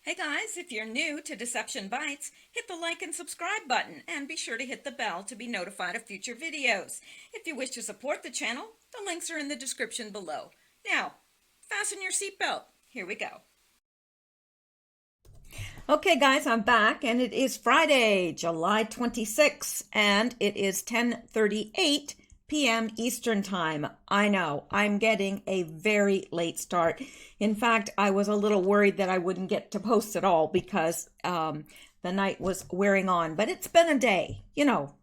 Hey guys, if you're new to Deception Bytes, hit the like and subscribe button and be sure to hit the bell to be notified of future videos. If you wish to support the channel, the links are in the description below. Now, fasten your seatbelt. Here we go. Okay guys, I'm back and it is Friday, July 26th and it is 10:38 p.m. Eastern Time. I know, I'm getting a very late start. In fact, I was a little worried that I wouldn't get to post at all because the night was wearing on. But it's been a day,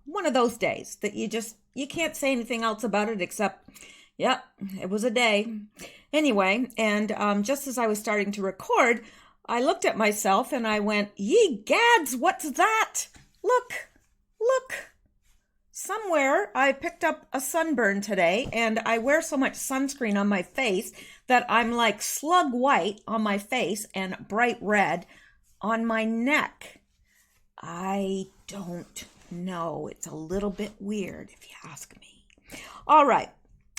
one of those days that you can't say anything else about it except, yep, it was a day. Anyway, and just as I was starting to record, I looked at myself and I went, "Ye gads, what's that? Look. Somewhere I picked up a sunburn today and I wear so much sunscreen on my face that I'm like slug white on my face and bright red on my neck. I don't know. It's a little bit weird if you ask me. All right.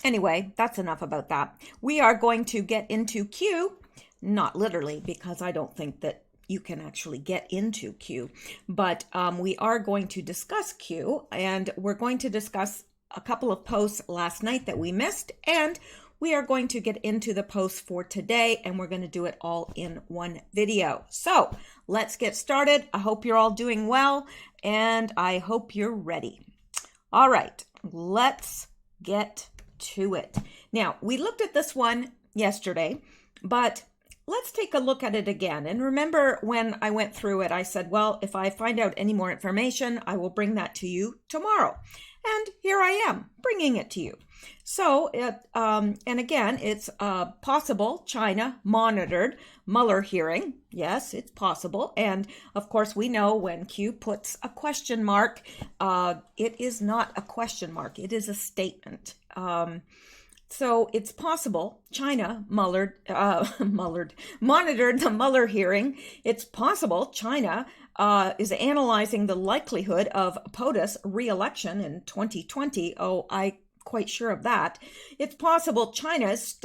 Anyway, that's enough about that. We are going to get into Q, not literally because I don't think that you can actually get into Q, but we are going to discuss Q, and we're going to discuss a couple of posts last night that we missed, and we are going to get into the posts for today, and we're going to do it all in one video. So let's get started. I hope you're all doing well, and I hope you're ready. All right, let's get to it. Now, we looked at this one yesterday, but let's take a look at it again. And remember when I went through it, I said, well, if I find out any more information, I will bring that to you tomorrow. And here I am bringing it to you. So, and again, it's possible China monitored Mueller hearing. Yes, it's possible. And of course, we know when Q puts a question mark, it is not a question mark. It is a statement. So it's possible China monitored the Mueller hearing. It's possible China is analyzing the likelihood of POTUS re-election in 2020. Oh, I'm quite sure of that. It's possible China is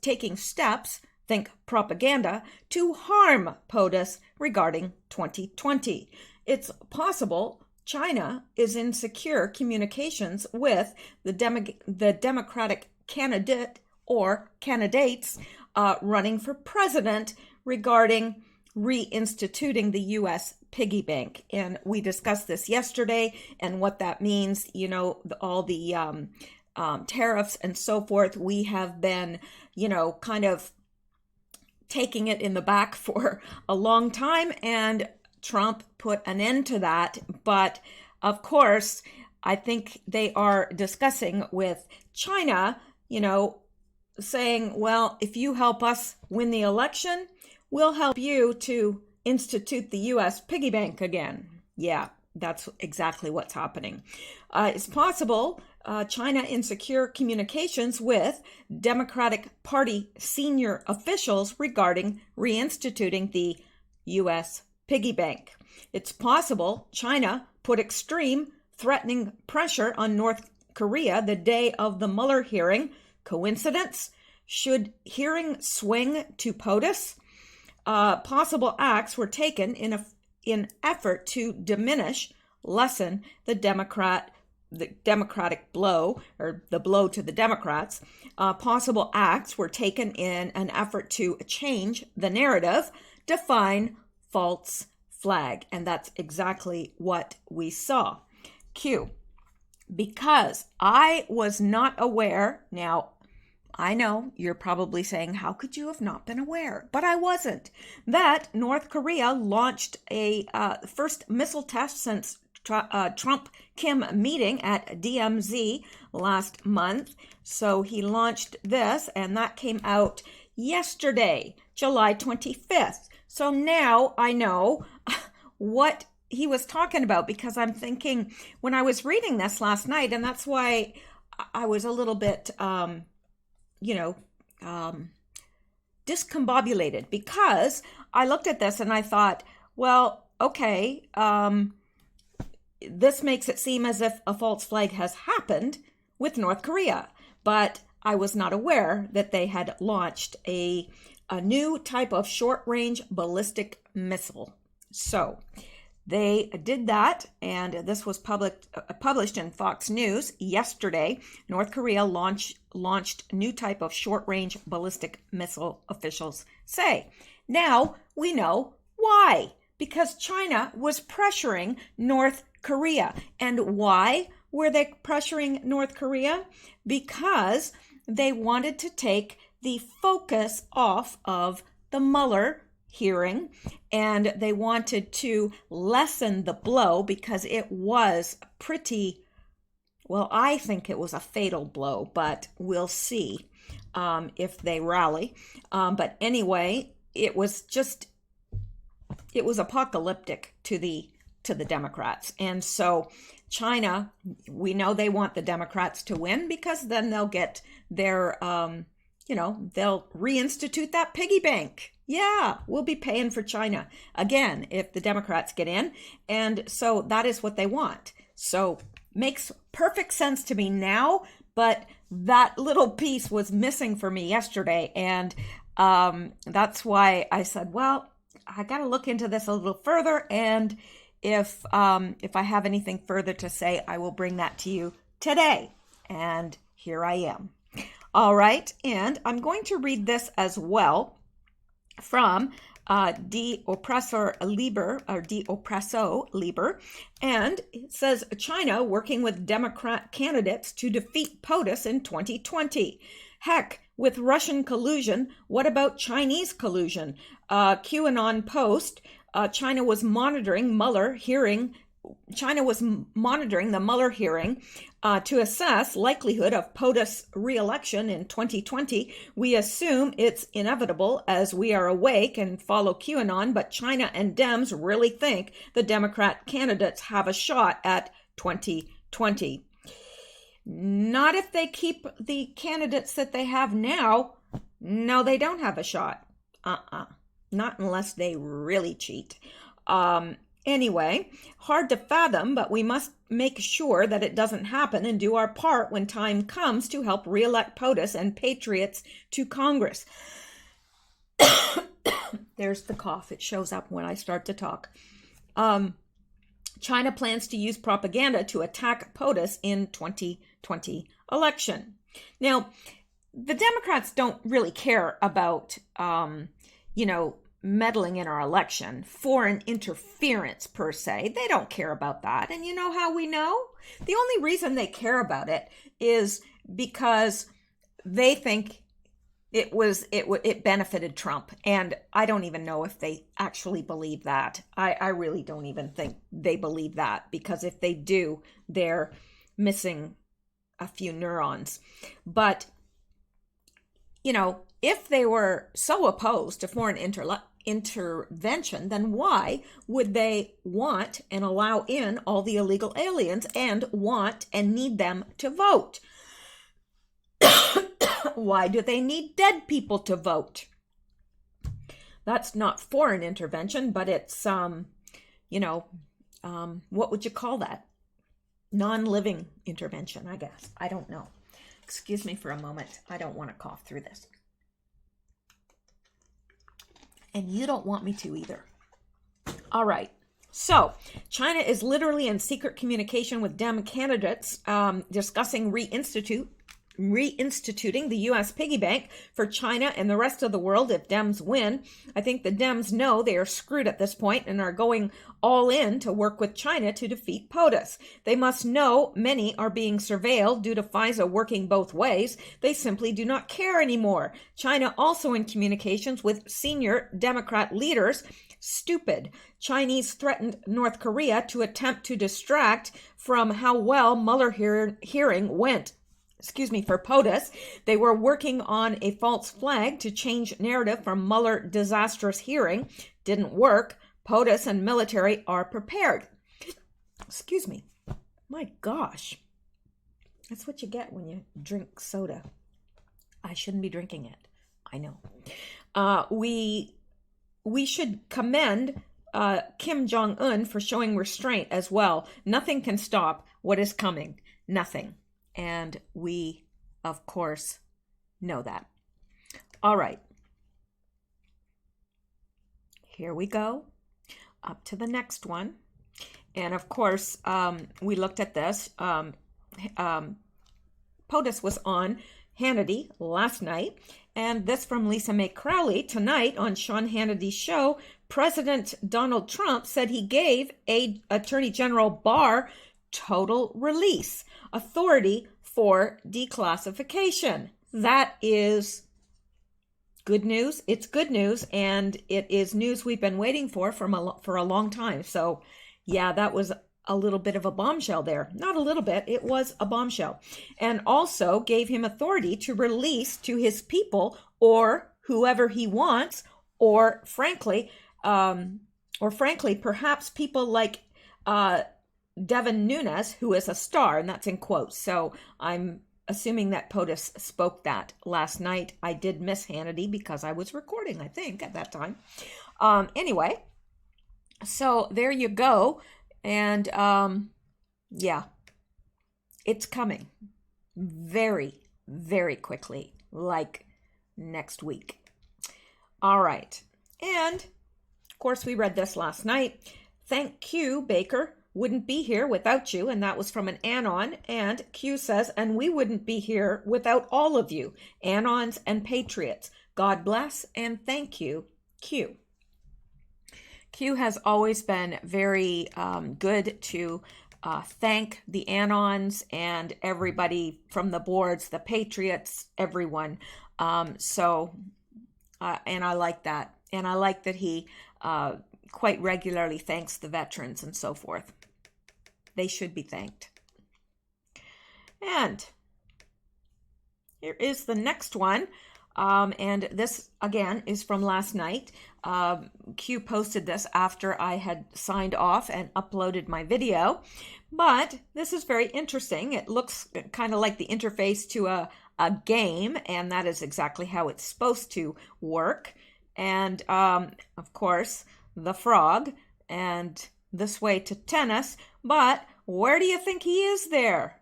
taking steps, think propaganda, to harm POTUS regarding 2020. It's possible China is in secure communications with the Democratic candidate or candidates running for president regarding reinstituting the U.S. piggy bank. And we discussed this yesterday and what that means, all the tariffs and so forth. We have been, kind of taking it in the back for a long time, and Trump put an end to that. But of course, I think they are discussing with China, saying, well, if you help us win the election, we'll help you to institute the U.S. piggy bank again. Yeah, that's exactly what's happening. It's possible China in secure communications with Democratic Party senior officials regarding reinstituting the U.S. piggy bank. It's possible China put extreme threatening pressure on North Korea the day of the Mueller hearing. Coincidence? Should hearing swing to POTUS? Possible acts were taken in effort to lessen the Democratic blow, or the blow to the Democrats. Possible acts were taken in an effort to change the narrative, define false flag. And that's exactly what we saw. Q. Because I was not aware. Now, I know you're probably saying, how could you have not been aware? But I wasn't. That North Korea launched a first missile test since Trump-Kim meeting at DMZ last month. So he launched this, and that came out yesterday, July 25th. So now I know what he was talking about, because I'm thinking when I was reading this last night, and that's why I was a little bit, discombobulated, because I looked at this and I thought, well, okay, this makes it seem as if a false flag has happened with North Korea, but I was not aware that they had launched a a new type of short-range ballistic missile. So they did that, and this was published in Fox News yesterday. North Korea launched new type of short-range ballistic missile, officials say. Now we know why. Because China was pressuring North Korea. And why were they pressuring North Korea? Because they wanted to take the focus off of the Mueller hearing, and they wanted to lessen the blow because it was pretty, well, I think it was a fatal blow, but we'll see if they rally. But anyway, it was apocalyptic to the Democrats. And so China, we know they want the Democrats to win because then they'll get their, they'll reinstitute that piggy bank. Yeah, we'll be paying for China again if the Democrats get in. And so that is what they want. So makes perfect sense to me now, but that little piece was missing for me yesterday. And that's why I said, well, I got to look into this a little further, and if I have anything further to say, I will bring that to you today. And here I am. All right, and I'm going to read this as well from Die Oppressor Liber, or Die Oppresso Liber, and it says China working with Democrat candidates to defeat POTUS in 2020. Heck, with Russian collusion, what about Chinese collusion? QAnon Post, China was monitoring the Mueller hearing to assess likelihood of POTUS re-election in 2020. We assume it's inevitable as we are awake and follow QAnon, but China and Dems really think the Democrat candidates have a shot at 2020. Not if they keep the candidates that they have now. No, they don't have a shot. Not unless they really cheat. Anyway, hard to fathom, but we must make sure that it doesn't happen and do our part when time comes to help re-elect POTUS and patriots to Congress. There's the cough. It shows up when I start to talk. China plans to use propaganda to attack POTUS in 2020 election. Now, the Democrats don't really care about, meddling in our election, foreign interference per se. They don't care about that. And you know how we know? The only reason they care about it is because they think it benefited Trump. And I don't even know if they actually believe that. I really don't even think they believe that, because if they do, they're missing a few neurons. But, if they were so opposed to foreign intervention, then why would they want and allow in all the illegal aliens and want and need them to vote? Why do they need dead people to vote? That's not foreign intervention, but it's, what would you call that? Non-living intervention, I guess. I don't know. Excuse me for a moment. I don't want to cough through this. And you don't want me to either. All right. So China is literally in secret communication with Dem candidates discussing reinstituting the U.S. piggy bank for China and the rest of the world if Dems win. I think the Dems know they are screwed at this point and are going all in to work with China to defeat POTUS. They must know many are being surveilled due to FISA working both ways. They simply do not care anymore. China also in communications with senior Democrat leaders. Stupid. Chinese threatened North Korea to attempt to distract from how well Mueller hearing went. For POTUS. They were working on a false flag to change narrative from Mueller disastrous hearing. Didn't work. POTUS and military are prepared. My gosh. That's what you get when you drink soda. I shouldn't be drinking it. I know. We should commend Kim Jong-un for showing restraint as well. Nothing can stop what is coming. Nothing. And we, of course, know that. All right. here we go, up to the next one. And of course, we looked at this. POTUS was on Hannity last night. And this from Lisa Mae Crowley. Tonight on Sean Hannity's show, President Donald Trump said he gave Attorney General Barr total release, authority for declassification. That is good news. It's good news, and it is news we've been waiting for a long time. So, yeah, that was a little bit of a bombshell there. Not a little bit, it was a bombshell. And also gave him authority to release to his people or whoever he wants, or frankly, perhaps people like Devin Nunes, who is a star, and that's in quotes. So I'm assuming that POTUS spoke that last night. I did miss Hannity because I was recording, I think, at that time. Anyway, so there you go. And yeah, it's coming very, very quickly, like next week. All right. And of course, we read this last night. Thank Q, Baker. Wouldn't be here without you. And that was from an Anon. And Q says, and we wouldn't be here without all of you, Anons and Patriots. God bless and thank you, Q. Q has always been very good to thank the Anons and everybody from the boards, the Patriots, everyone. And I like that. And I like that he quite regularly thanks the veterans and so forth. They should be thanked. And here is the next one. And this, again, is from last night. Q posted this after I had signed off and uploaded my video. But this is very interesting. It looks kind of like the interface to a game, and that is exactly how it's supposed to work. And, of course, the frog, and this way to tennis. But where do you think he is there?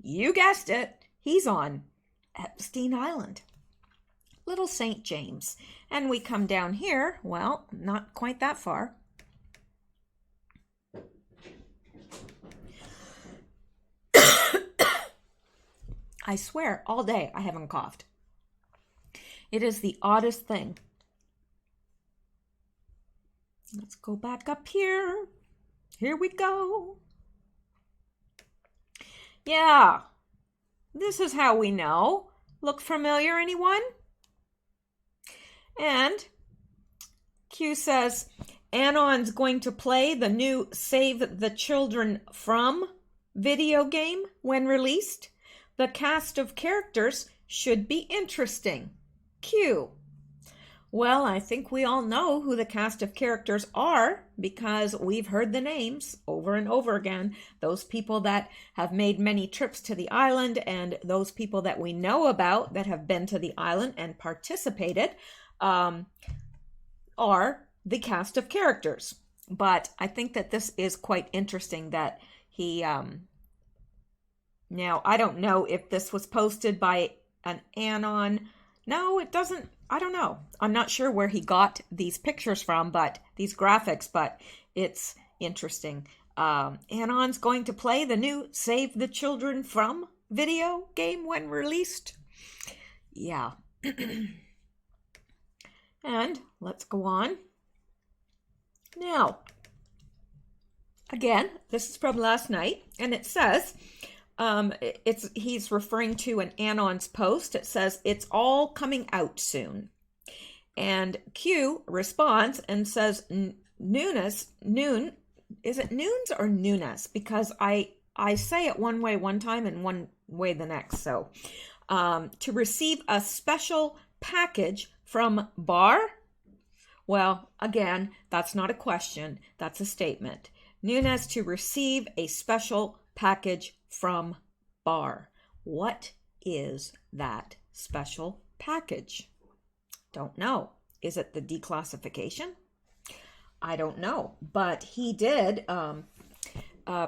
You guessed it. He's on Epstein Island. Little St. James. And we come down here, well, not quite that far. I swear, all day I haven't coughed. It is the oddest thing. Let's go back up here. Here we go. Yeah, this is how we know. Look familiar, anyone? And Q says, Anon's going to play the new Save the Children From video game when released. The cast of characters should be interesting. Q. Well, I think we all know who the cast of characters are because we've heard the names over and over again. Those people that have made many trips to the island and those people that we know about that have been to the island and participated are the cast of characters. But I think that this is quite interesting that he, now I don't know if this was posted by an Anon. No, it doesn't. I don't know. I'm not sure where he got these pictures from, but these graphics, but it's interesting. Anon's going to play the new Save the Children From video game when released. Yeah. And let's go on. Now, again, this is from last night, and it says, he's referring to an Anon's post. It says, it's all coming out soon. And Q responds and says, is it Nunes or Nunes? Because I say it one way one time and one way the next. So, to receive a special package from Barr? Well, again, that's not a question. That's a statement. Nunes to receive a special package from Barr. What is that special package? Don't know. Is it the declassification? I don't know. But he did,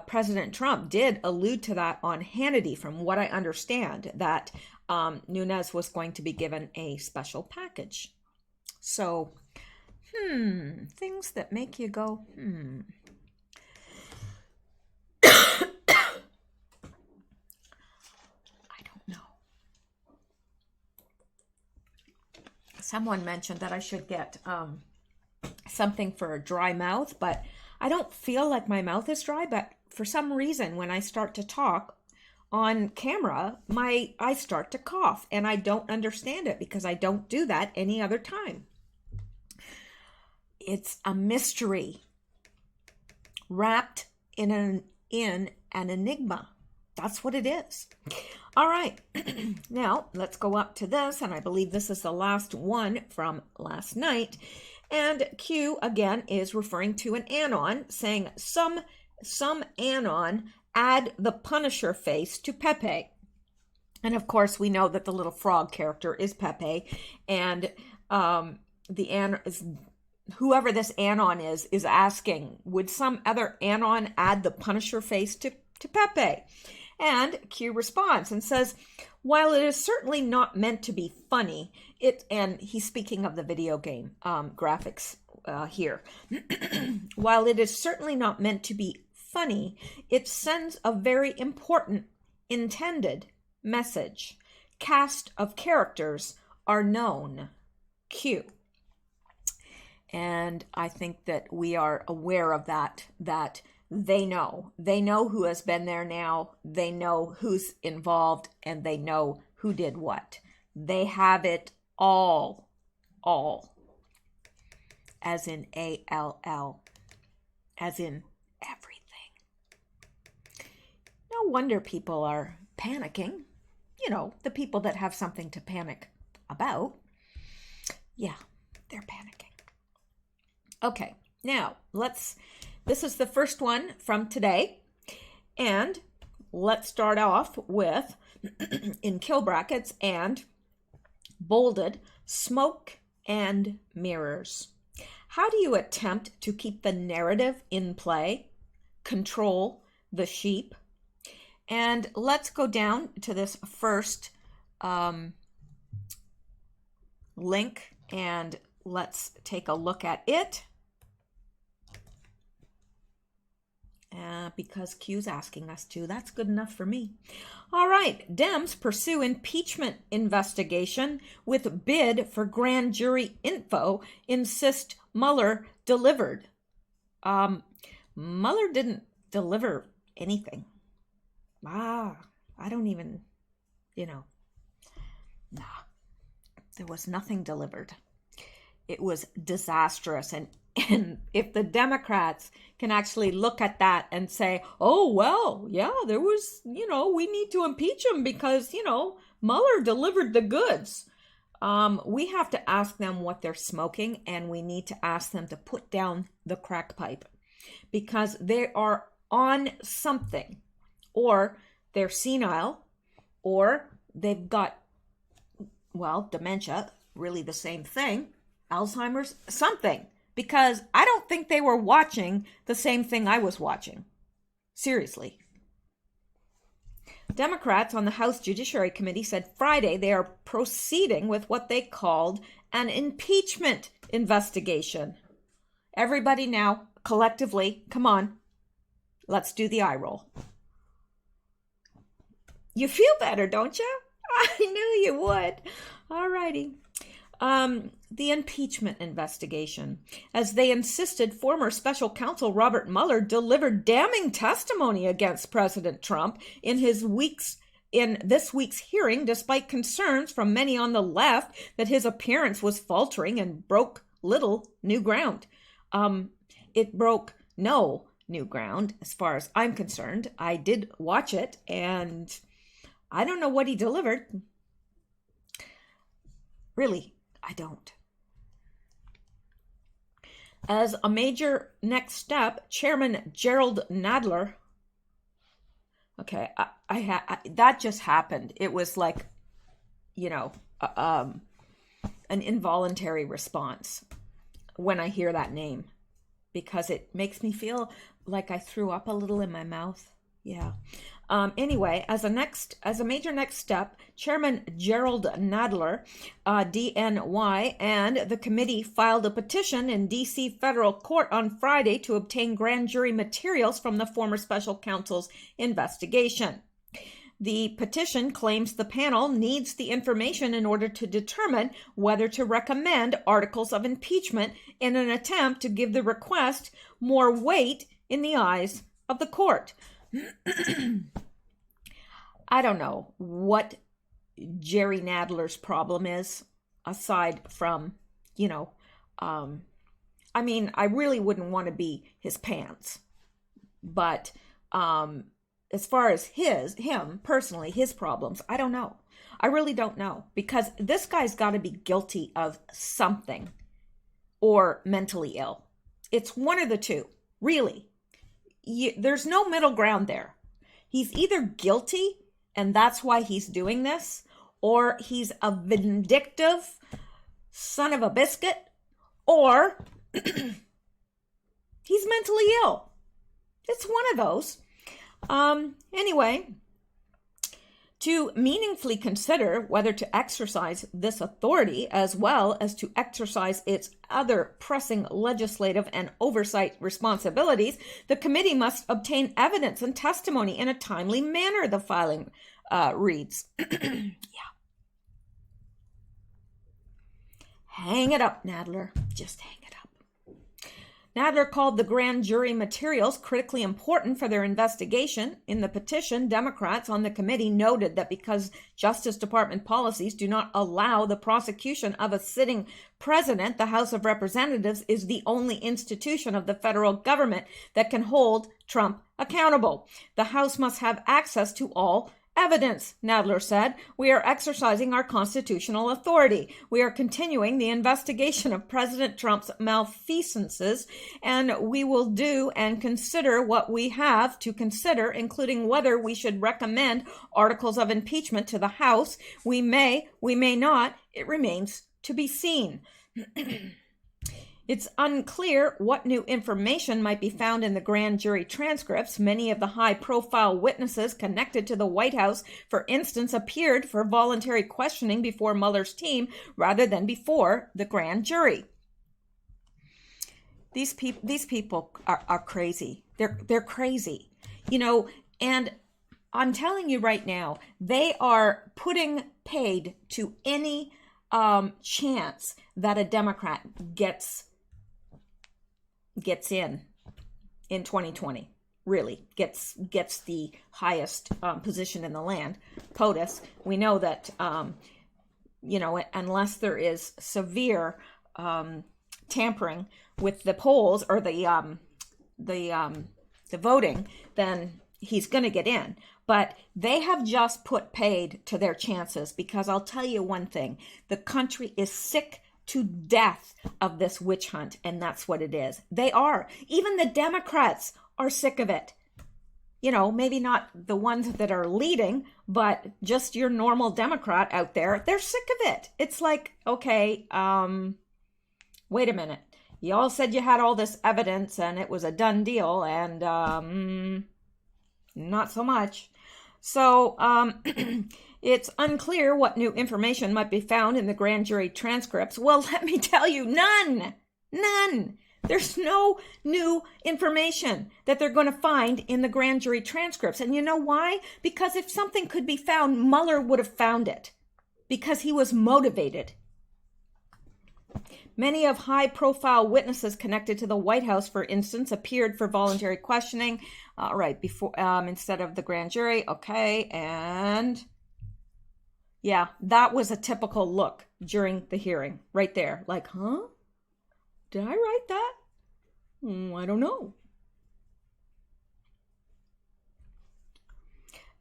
President Trump did allude to that on Hannity, from what I understand, that Nunes was going to be given a special package. So, Things that make you go, I don't know. Someone mentioned that I should get something for a dry mouth, but I don't feel like my mouth is dry, but for some reason, when I start to talk on camera, I start to cough, and I don't understand it because I don't do that any other time. It's a mystery wrapped in an enigma. That's what it is. All right, now let's go up to this, and I believe this is the last one from last night. And Q, again, is referring to an anon, saying some anon add the Punisher face to Pepe. And of course, we know that the little frog character is Pepe, and whoever this anon is asking, would some other anon add the Punisher face to Pepe? And Q responds and says, while it is certainly not meant to be funny, and he's speaking of the video game graphics here, while it is certainly not meant to be funny, it sends a very important intended message. Cast of characters are known. Q. And I think that we are aware of that they know who has been there now, they know who's involved, and they know who did what. They have it all, as in ALL, as in everything. No wonder people are panicking. You know, the people that have something to panic about. Yeah, they're panicking. Okay, now this is the first one from today, and let's start off with, in kill brackets and bolded, smoke and mirrors. How do you attempt to keep the narrative in play, control the sheep? And let's go down to this first link, and let's take a look at it. Because Q's asking us to. That's good enough for me. All right. Dems pursue impeachment investigation with bid for grand jury info, insist Mueller delivered. Mueller didn't deliver anything. I don't even, nah. There was nothing delivered. It was disastrous. And if the Democrats can actually look at that and say, oh, well, yeah, there was, we need to impeach him because, Mueller delivered the goods. We have to ask them what they're smoking, and we need to ask them to put down the crack pipe because they are on something, or they're senile, or they've got, dementia, really the same thing, Alzheimer's, something. Because I don't think they were watching the same thing I was watching. Seriously. Democrats on the House Judiciary Committee said Friday they are proceeding with what they called an impeachment investigation. Everybody now, collectively, come on, let's do the eye roll. You feel better, don't you? I knew you would. All righty. The impeachment investigation. As they insisted, former special counsel Robert Mueller delivered damning testimony against President Trump in this week's hearing, despite concerns from many on the left that his appearance was faltering and broke little new ground. It broke no new ground as far as I'm concerned. I did watch it, and I don't know what he delivered. Really, I don't. As a major next step, Chairman Gerald Nadler. Okay, that just happened. It was like, an involuntary response when I hear that name, because it makes me feel like I threw up a little in my mouth. Yeah. Anyway, as a major next step, Chairman Gerald Nadler, DNY, and the committee filed a petition in D.C. federal court on Friday to obtain grand jury materials from the former special counsel's investigation. The petition claims the panel needs the information in order to determine whether to recommend articles of impeachment in an attempt to give the request more weight in the eyes of the court. I don't know what Jerry Nadler's problem is, aside from, I mean, I really wouldn't want to be his pants. But as far as him personally, his problems, I don't know. I really don't know, because this guy's got to be guilty of something or mentally ill. It's one of the two, really. There's no middle ground there. He's either guilty, and that's why he's doing this, or he's a vindictive son of a biscuit, or he's mentally ill. It's one of those. Anyway, to meaningfully consider whether to exercise this authority as well as to exercise its other pressing legislative and oversight responsibilities, the committee must obtain evidence and testimony in a timely manner, the filing reads. Yeah. Hang it up, Nadler. Just hang it up. Nadler called the grand jury materials critically important for their investigation. In the petition, Democrats on the committee noted that because Justice Department policies do not allow the prosecution of a sitting president, the House of Representatives is the only institution of the federal government that can hold Trump accountable. The House must have access to all evidence, Nadler said. We are exercising our constitutional authority. We are continuing the investigation of President Trump's malfeasances, and we will do and consider what we have to consider, including whether we should recommend articles of impeachment to the House. We may not. It remains to be seen. It's unclear what new information might be found in the grand jury transcripts. Many of the high-profile witnesses connected to the White House, for instance, appeared for voluntary questioning before Mueller's team rather than before the grand jury. These people are crazy. They're crazy, and I'm telling you right now, they are putting paid to any chance that a Democrat gets in 2020, really gets the highest position in the land, POTUS. We know that, unless there is severe tampering with the polls or the voting, then he's going to get in. But they have just put paid to their chances, because I'll tell you one thing, the country is sick to death of this witch hunt, and that's what it is. They are. Even the Democrats are sick of it. Maybe not the ones that are leading, but just your normal Democrat out there, they're sick of it. It's like, okay, wait a minute. You all said you had all this evidence and it was a done deal, and not so much. So it's unclear what new information might be found in the grand jury transcripts. Well, let me tell you, none. There's no new information that they're going to find in the grand jury transcripts. And you know why? Because if something could be found, Mueller would have found it, because he was motivated. Many of high-profile witnesses connected to the White House, for instance, appeared for voluntary questioning, before instead of the grand jury. Okay, and yeah, that was a typical look during the hearing, right there. Like, huh? Did I write that? I don't know.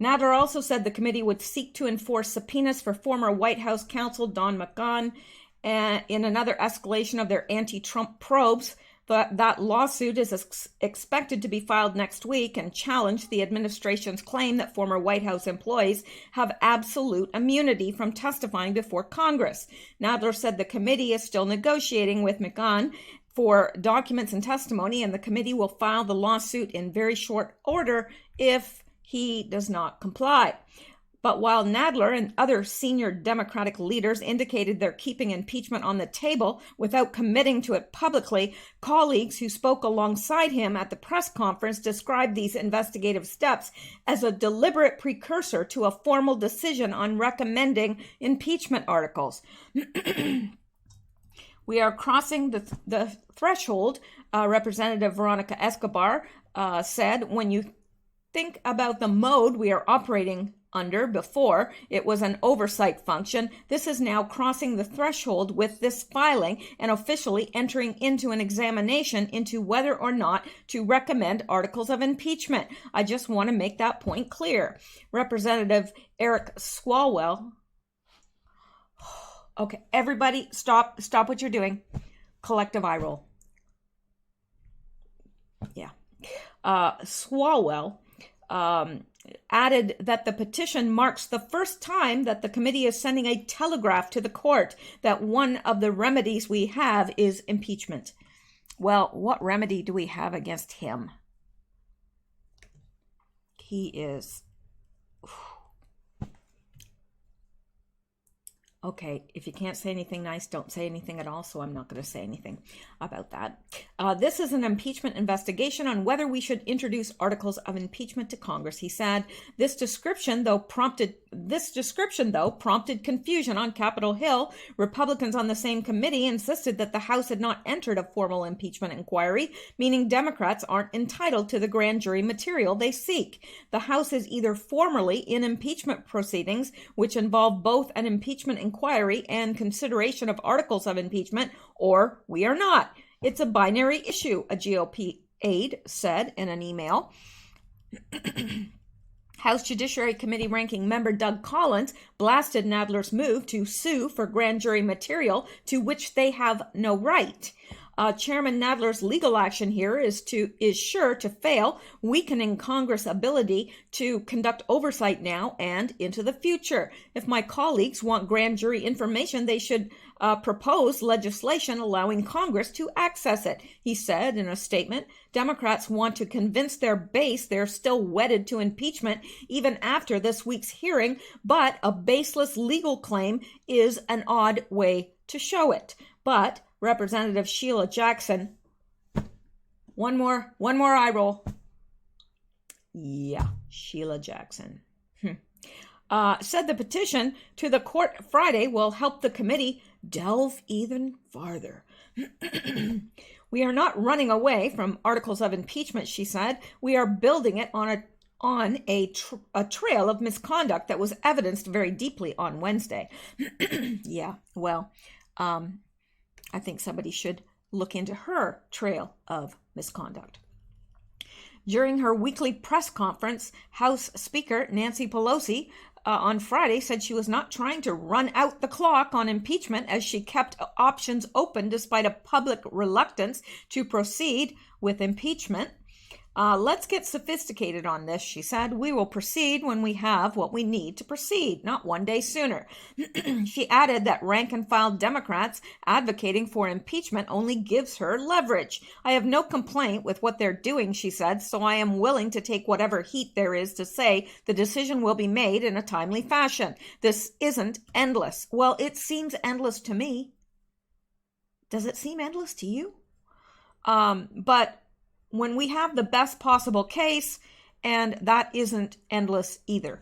Nadler also said the committee would seek to enforce subpoenas for former White House counsel Don McCumber, and in another escalation of their anti-Trump probes. That lawsuit is expected to be filed next week and challenge the administration's claim that former White House employees have absolute immunity from testifying before Congress. Nadler said the committee is still negotiating with McCumber for documents and testimony, and the committee will file the lawsuit in very short order if He does not comply. But while Nadler and other senior Democratic leaders indicated they're keeping impeachment on the table without committing to it publicly, colleagues who spoke alongside him at the press conference described these investigative steps as a deliberate precursor to a formal decision on recommending impeachment articles. We are crossing the threshold, Representative Veronica Escobar said. When you think about the mode we are operating under before, it was an oversight function. This is now crossing the threshold with this filing and officially entering into an examination into whether or not to recommend articles of impeachment. I just want to make that point clear. Representative Eric Swalwell. Okay, everybody stop what you're doing. Collective eye roll. Yeah. Swalwell added that the petition marks the first time that the committee is sending a telegraph to the court that one of the remedies we have is impeachment. Well, what remedy do we have against him? He is... Okay, if you can't say anything nice, don't say anything at all, so I'm not going to say anything about that. This is an impeachment investigation on whether we should introduce articles of impeachment to Congress, he said. This description, though, prompted confusion on Capitol Hill. Republicans on the same committee insisted that the House had not entered a formal impeachment inquiry, meaning Democrats aren't entitled to the grand jury material they seek. The House is either formally in impeachment proceedings, which involve both an impeachment inquiry and consideration of articles of impeachment, or we are not. It's a binary issue, a GOP aide said in an email. House Judiciary Committee ranking member Doug Collins blasted Nadler's move to sue for grand jury material to which they have no right. Chairman Nadler's legal action here is sure to fail, weakening Congress' ability to conduct oversight now and into the future. If my colleagues want grand jury information, they should propose legislation allowing Congress to access it, he said in a statement. Democrats want to convince their base they're still wedded to impeachment even after this week's hearing, but a baseless legal claim is an odd way to show it. But Representative Sheila Jackson, one more eye roll. Yeah, Sheila Jackson. Said the petition to the court Friday will help the committee delve even farther. We are not running away from articles of impeachment, she said. We are building it on a trail of misconduct that was evidenced very deeply on Wednesday. Yeah, well, I think somebody should look into her trail of misconduct. During her weekly press conference, House Speaker Nancy Pelosi on Friday said she was not trying to run out the clock on impeachment as she kept options open despite a public reluctance to proceed with impeachment. Let's get sophisticated on this, she said. We will proceed when we have what we need to proceed, not one day sooner. She added that rank-and-file Democrats advocating for impeachment only gives her leverage. I have no complaint with what they're doing, she said, so I am willing to take whatever heat there is to say the decision will be made in a timely fashion. This isn't endless. Well, it seems endless to me. Does it seem endless to you? But when we have the best possible case, and that isn't endless either.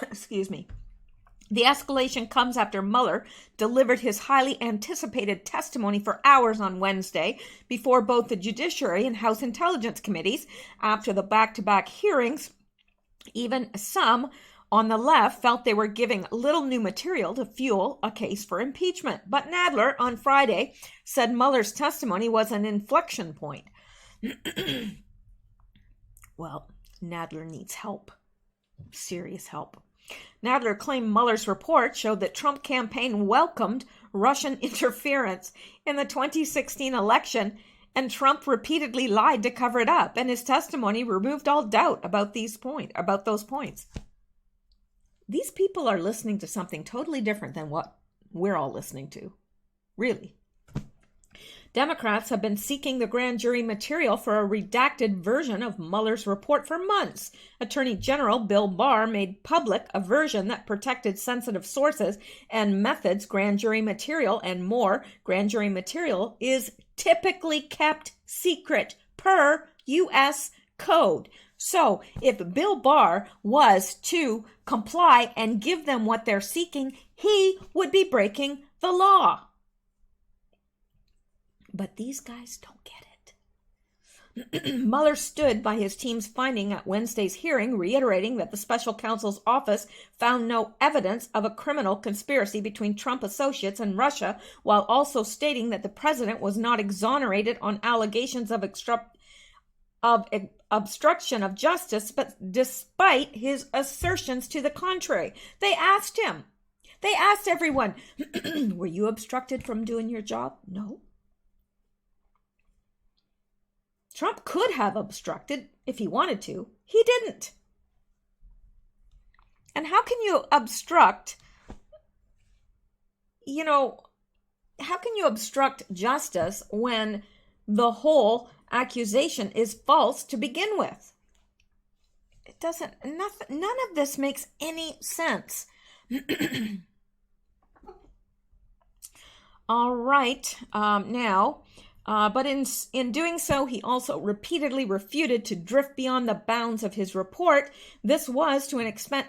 Excuse me. The escalation comes after Mueller delivered his highly anticipated testimony for hours on Wednesday before both the Judiciary and House Intelligence Committees. After the back-to-back hearings, even some on the left felt they were giving little new material to fuel a case for impeachment. But Nadler on Friday said Mueller's testimony was an inflection point. Well, Nadler needs help. Serious help. Nadler claimed Mueller's report showed that Trump campaign welcomed Russian interference in the 2016 election, and Trump repeatedly lied to cover it up, and his testimony removed all doubt about those points. These people are listening to something totally different than what we're all listening to. Really. Democrats have been seeking the grand jury material for a redacted version of Mueller's report for months. Attorney General Bill Barr made public a version that protected sensitive sources and methods. Grand jury material and more grand jury material is typically kept secret per U.S. code. So if Bill Barr was to comply and give them what they're seeking, he would be breaking the law. But these guys don't get it. Mueller stood by his team's finding at Wednesday's hearing, reiterating that the special counsel's office found no evidence of a criminal conspiracy between Trump associates and Russia, while also stating that the president was not exonerated on allegations of obstruction of justice, but despite his assertions to the contrary. They asked him. They asked everyone, were you obstructed from doing your job? No. Trump could have obstructed if he wanted to. He didn't. And how can you obstruct, how can you obstruct justice when the whole accusation is false to begin with? It doesn't, none of this makes any sense. All right, but in doing so, he also repeatedly refuted to drift beyond the bounds of his report. This was, to an extent,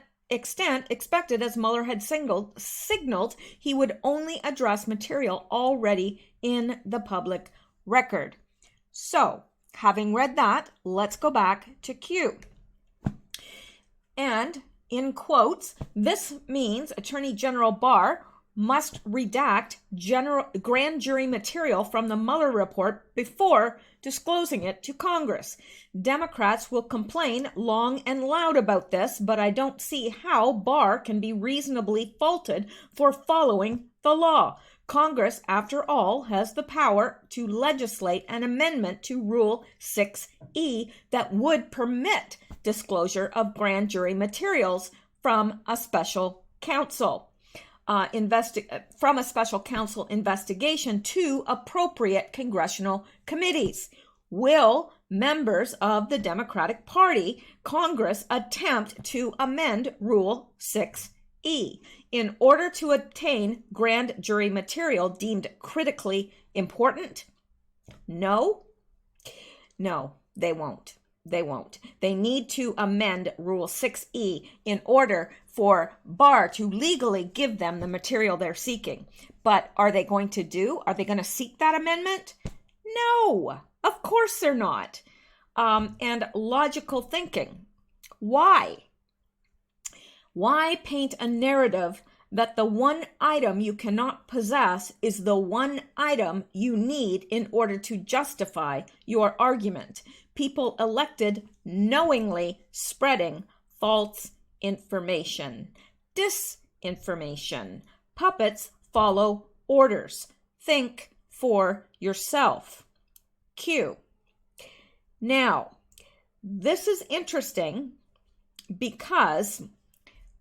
expected, as Mueller had signaled he would only address material already in the public record. So, having read that, let's go back to Q. And, in quotes, this means Attorney General Barr must redact grand jury material from the Mueller report before disclosing it to Congress. Democrats will complain long and loud about this, but I don't see how Barr can be reasonably faulted for following the law. Congress, after all, has the power to legislate an amendment to Rule 6E that would permit disclosure of grand jury materials from a special counsel. From a special counsel investigation to appropriate congressional committees. Will members of the Democratic Party Congress attempt to amend Rule 6E in order to obtain grand jury material deemed critically important? No, they won't. They need to amend Rule 6E in order for Barr to legally give them the material they're seeking. But are they going to seek that amendment? No, of course they're not. And logical thinking. Why? Why paint a narrative that the one item you cannot possess is the one item you need in order to justify your argument? People elected knowingly spreading false information, disinformation. Puppets follow orders. Think for yourself. Q. Now, this is interesting because,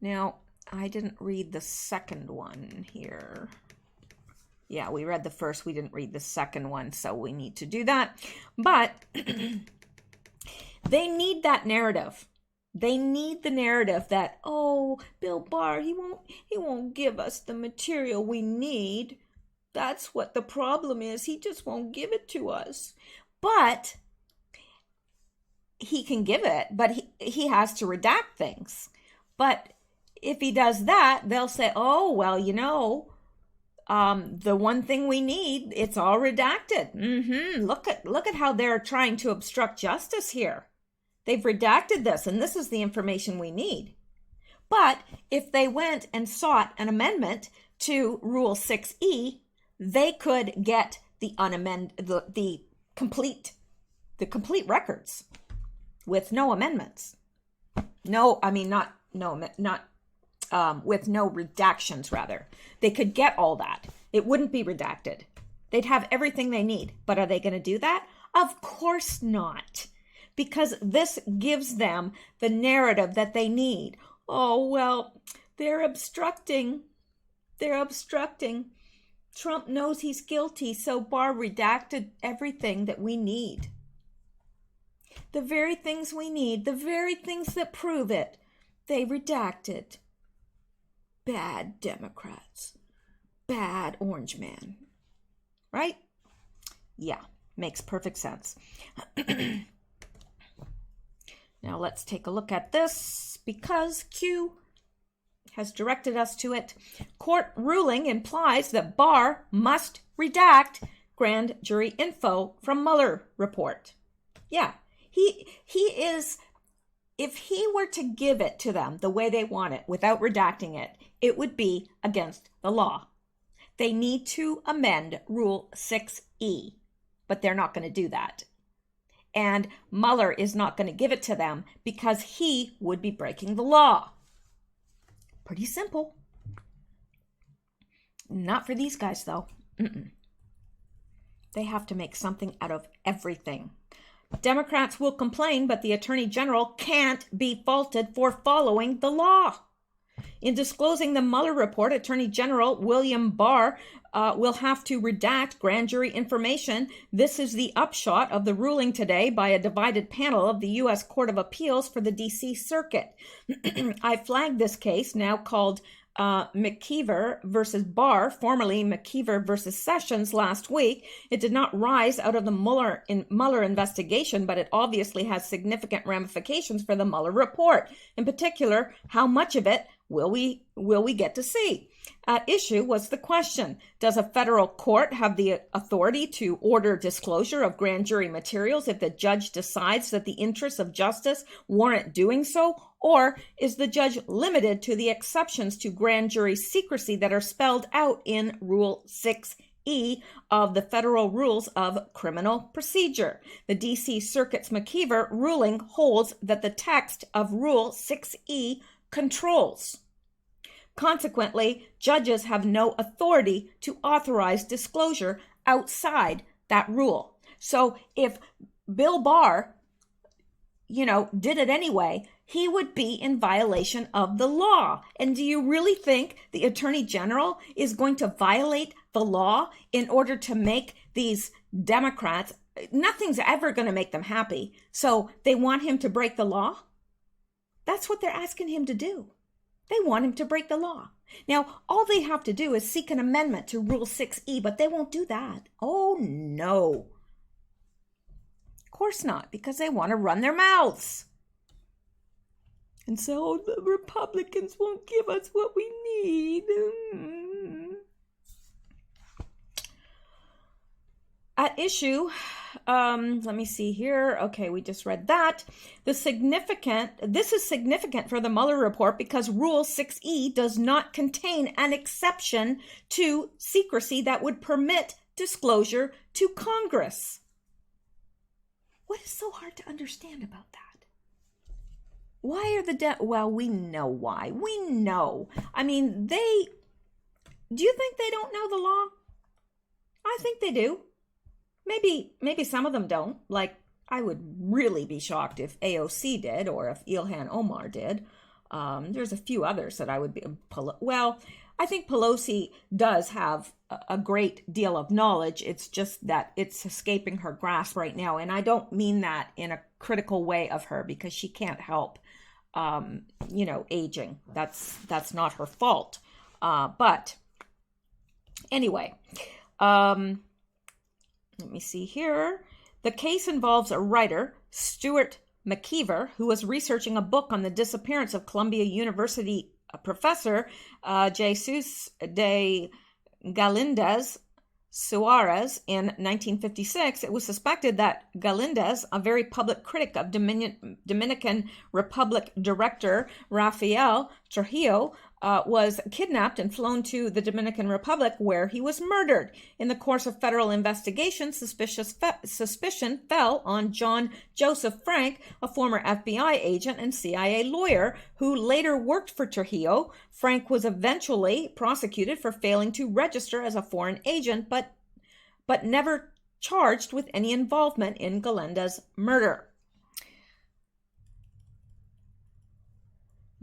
now, I didn't read the second one here. Yeah, we read the first, we didn't read the second one, so we need to do that. But they need that narrative. They need the narrative that, oh, Bill Barr, he won't give us the material we need. That's what the problem is. He just won't give it to us. But he can give it, but he has to redact things. But if he does that, they'll say, oh, well, the one thing we need, it's all redacted. Look at how they're trying to obstruct justice here. They've redacted this, and this is the information we need. But if they went and sought an amendment to Rule 6E, they could get the complete records with no amendments. With no redactions, rather. They could get all that. It wouldn't be redacted. They'd have everything they need. But are they going to do that? Of course not. Because this gives them the narrative that they need. Oh, well, they're obstructing. Trump knows he's guilty, so Barr redacted everything that we need. The very things we need, the very things that prove it, they redacted. Bad Democrats. Bad orange man. Right? Yeah, makes perfect sense. Now let's take a look at this because Q has directed us to it. Court ruling implies that Barr must redact grand jury info from Mueller report. Yeah, he is, if he were to give it to them the way they want it without redacting it, it would be against the law. They need to amend Rule 6E, but they're not going to do that. And Mueller is not going to give it to them because he would be breaking the law. Pretty simple. Not for these guys, though. They have to make something out of everything. Democrats will complain, but the Attorney General can't be faulted for following the law. In disclosing the Mueller report, Attorney General William Barr will have to redact grand jury information. This is the upshot of the ruling today by a divided panel of the U.S. Court of Appeals for the D.C. Circuit. I flagged this case, now called McCumber versus Barr, formerly McCumber versus Sessions, last week. It did not rise out of the Mueller investigation, but it obviously has significant ramifications for the Mueller report. In particular, how much of it will we get to see? At issue was the question, does a federal court have the authority to order disclosure of grand jury materials if the judge decides that the interests of justice warrant doing so? Or is the judge limited to the exceptions to grand jury secrecy that are spelled out in Rule 6E of the Federal Rules of Criminal Procedure? The D.C. Circuit's McCumber ruling holds that the text of Rule 6E controls. Consequently, judges have no authority to authorize disclosure outside that rule. So if Bill Barr, did it anyway, he would be in violation of the law. And do you really think the Attorney General is going to violate the law in order to make these Democrats, nothing's ever going to make them happy. So they want him to break the law? That's what they're asking him to do. They want him to break the law. Now, all they have to do is seek an amendment to Rule 6E, but they won't do that. Oh, no. Of course not, because they want to run their mouths. And so the Republicans won't give us what we need. At issue, let me see here. Okay, we just read that. This is significant for the Mueller report because Rule 6E does not contain an exception to secrecy that would permit disclosure to Congress. What is so hard to understand about that? Why are well, we know why. We know. I mean, do you think they don't know the law? I think they do. Maybe some of them don't. Like, I would really be shocked if AOC did or if Ilhan Omar did. There's a few others that I would be... Well, I think Pelosi does have a great deal of knowledge. It's just that it's escaping her grasp right now. And I don't mean that in a critical way of her because she can't help, aging. That's not her fault. But anyway... Let me see here. The case involves a writer, Stuart McKeever, who was researching a book on the disappearance of Columbia University professor Jesus de Galindez Suarez in 1956. It was suspected that Galindez, a very public critic of Dominican Republic director Rafael Trujillo, was kidnapped and flown to the Dominican Republic, where he was murdered. In the course of federal investigation, suspicion fell on John Joseph Frank, a former FBI agent and CIA lawyer who later worked for Trujillo. Frank was eventually prosecuted for failing to register as a foreign agent, but never charged with any involvement in Galindez's murder.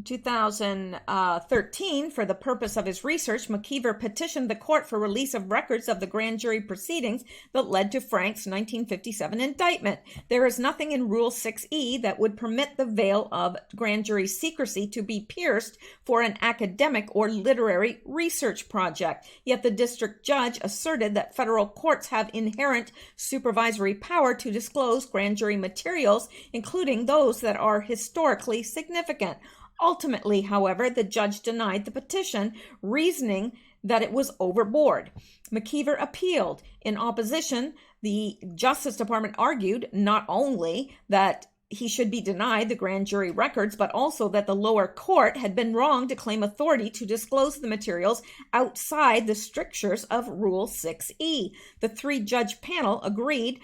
2013, for the purpose of his research, McKeever petitioned the court for release of records of the grand jury proceedings that led to Frank's 1957 indictment. There is nothing in Rule 6E that would permit the veil of grand jury secrecy to be pierced for an academic or literary research project. Yet the district judge asserted that federal courts have inherent supervisory power to disclose grand jury materials, including those that are historically significant. Ultimately, however, the judge denied the petition, reasoning that it was overboard. McKeever appealed. In opposition, the Justice Department argued not only that he should be denied the grand jury records, but also that the lower court had been wrong to claim authority to disclose the materials outside the strictures of Rule 6E. The three-judge panel agreed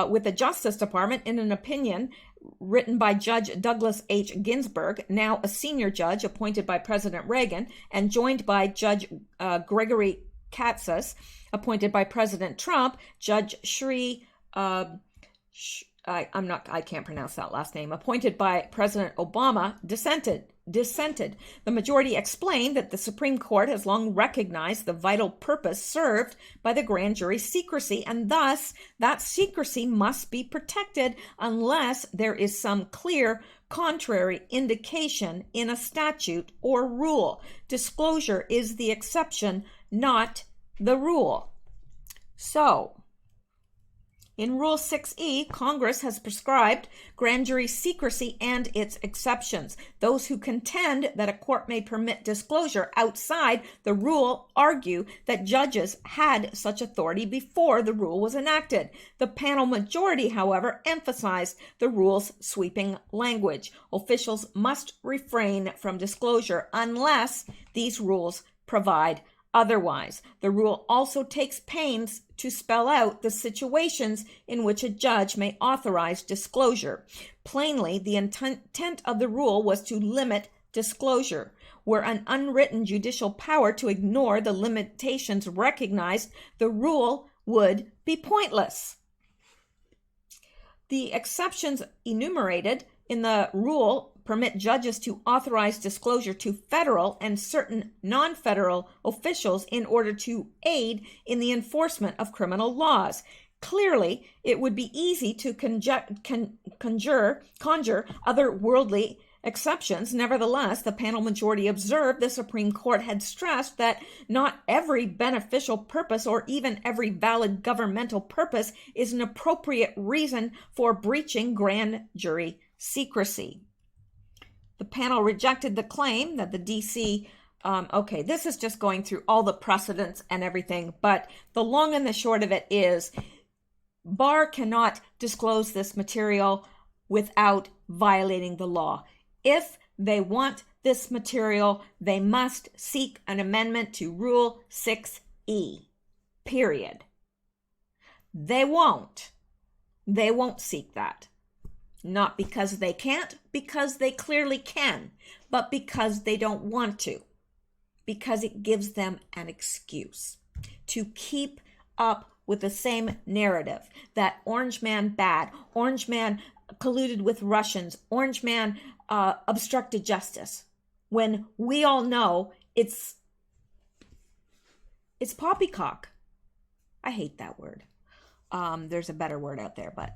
with the Justice Department in an opinion written by Judge Douglas H. Ginsburg, now a senior judge appointed by President Reagan, and joined by Judge Gregory Katsas, appointed by President Trump. Judge I can't pronounce that last name, appointed by President Obama, dissented. The majority explained that the Supreme Court has long recognized the vital purpose served by the grand jury secrecy, and thus that secrecy must be protected unless there is some clear contrary indication in a statute or rule. Disclosure is the exception, not the rule. So, in Rule 6E, Congress has prescribed grand jury secrecy and its exceptions. Those who contend that a court may permit disclosure outside the rule argue that judges had such authority before the rule was enacted. The panel majority, however, emphasized the rule's sweeping language. Officials must refrain from disclosure unless these rules provide otherwise. The rule also takes pains to spell out the situations in which a judge may authorize disclosure. Plainly, the intent of the rule was to limit disclosure. Were an unwritten judicial power to ignore the limitations recognized, the rule would be pointless. The exceptions enumerated in the rule permit judges to authorize disclosure to federal and certain non-federal officials in order to aid in the enforcement of criminal laws. Clearly, it would be easy to conjure otherworldly exceptions. Nevertheless, the panel majority observed the Supreme Court had stressed that not every beneficial purpose or even every valid governmental purpose is an appropriate reason for breaching grand jury secrecy. The panel rejected the claim that the D.C. This is just going through all the precedents and everything, but the long and the short of it is Barr cannot disclose this material without violating the law. If they want this material, they must seek an amendment to Rule 6E, period. They won't. They won't seek that. Not because they can't, because they clearly can, but because they don't want to, because it gives them an excuse to keep up with the same narrative that Orange Man bad, Orange Man colluded with Russians, Orange Man obstructed justice, when we all know it's poppycock. I hate that word. There's a better word out there, but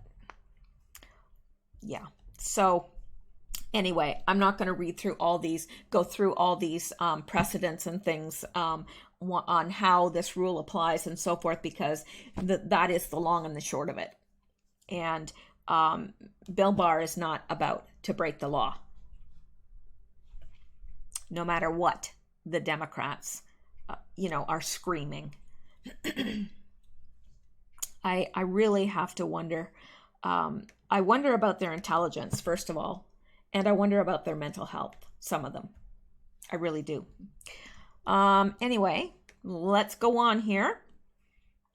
yeah. So anyway, I'm not going to go through all these precedents and things on how this rule applies and so forth, because that is the long and the short of it. And Bill Barr is not about to break the law, no matter what the Democrats, are screaming. I really have to wonder. I wonder about their intelligence, first of all, and I wonder about their mental health, some of them. I really do. Anyway, let's go on here,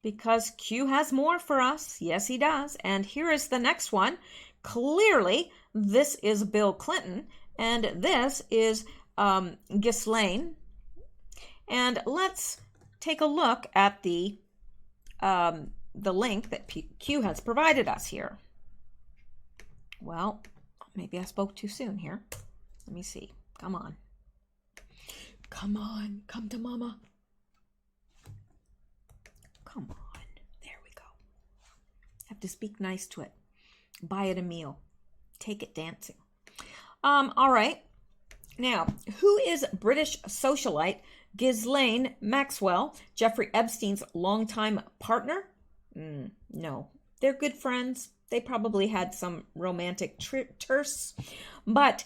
because Q has more for us. Yes, he does. And here is the next one. Clearly, this is Bill Clinton, and this is Ghislaine. And let's take a look at the link that Q has provided us here. Well, maybe I spoke too soon here. Let me see. Come on. Come on. Come to mama. Come on. There we go. Have to speak nice to it. Buy it a meal. Take it dancing. All right. Now, who is British socialite Ghislaine Maxwell, Jeffrey Epstein's longtime partner? No. They're good friends. They probably had some romantic terse, but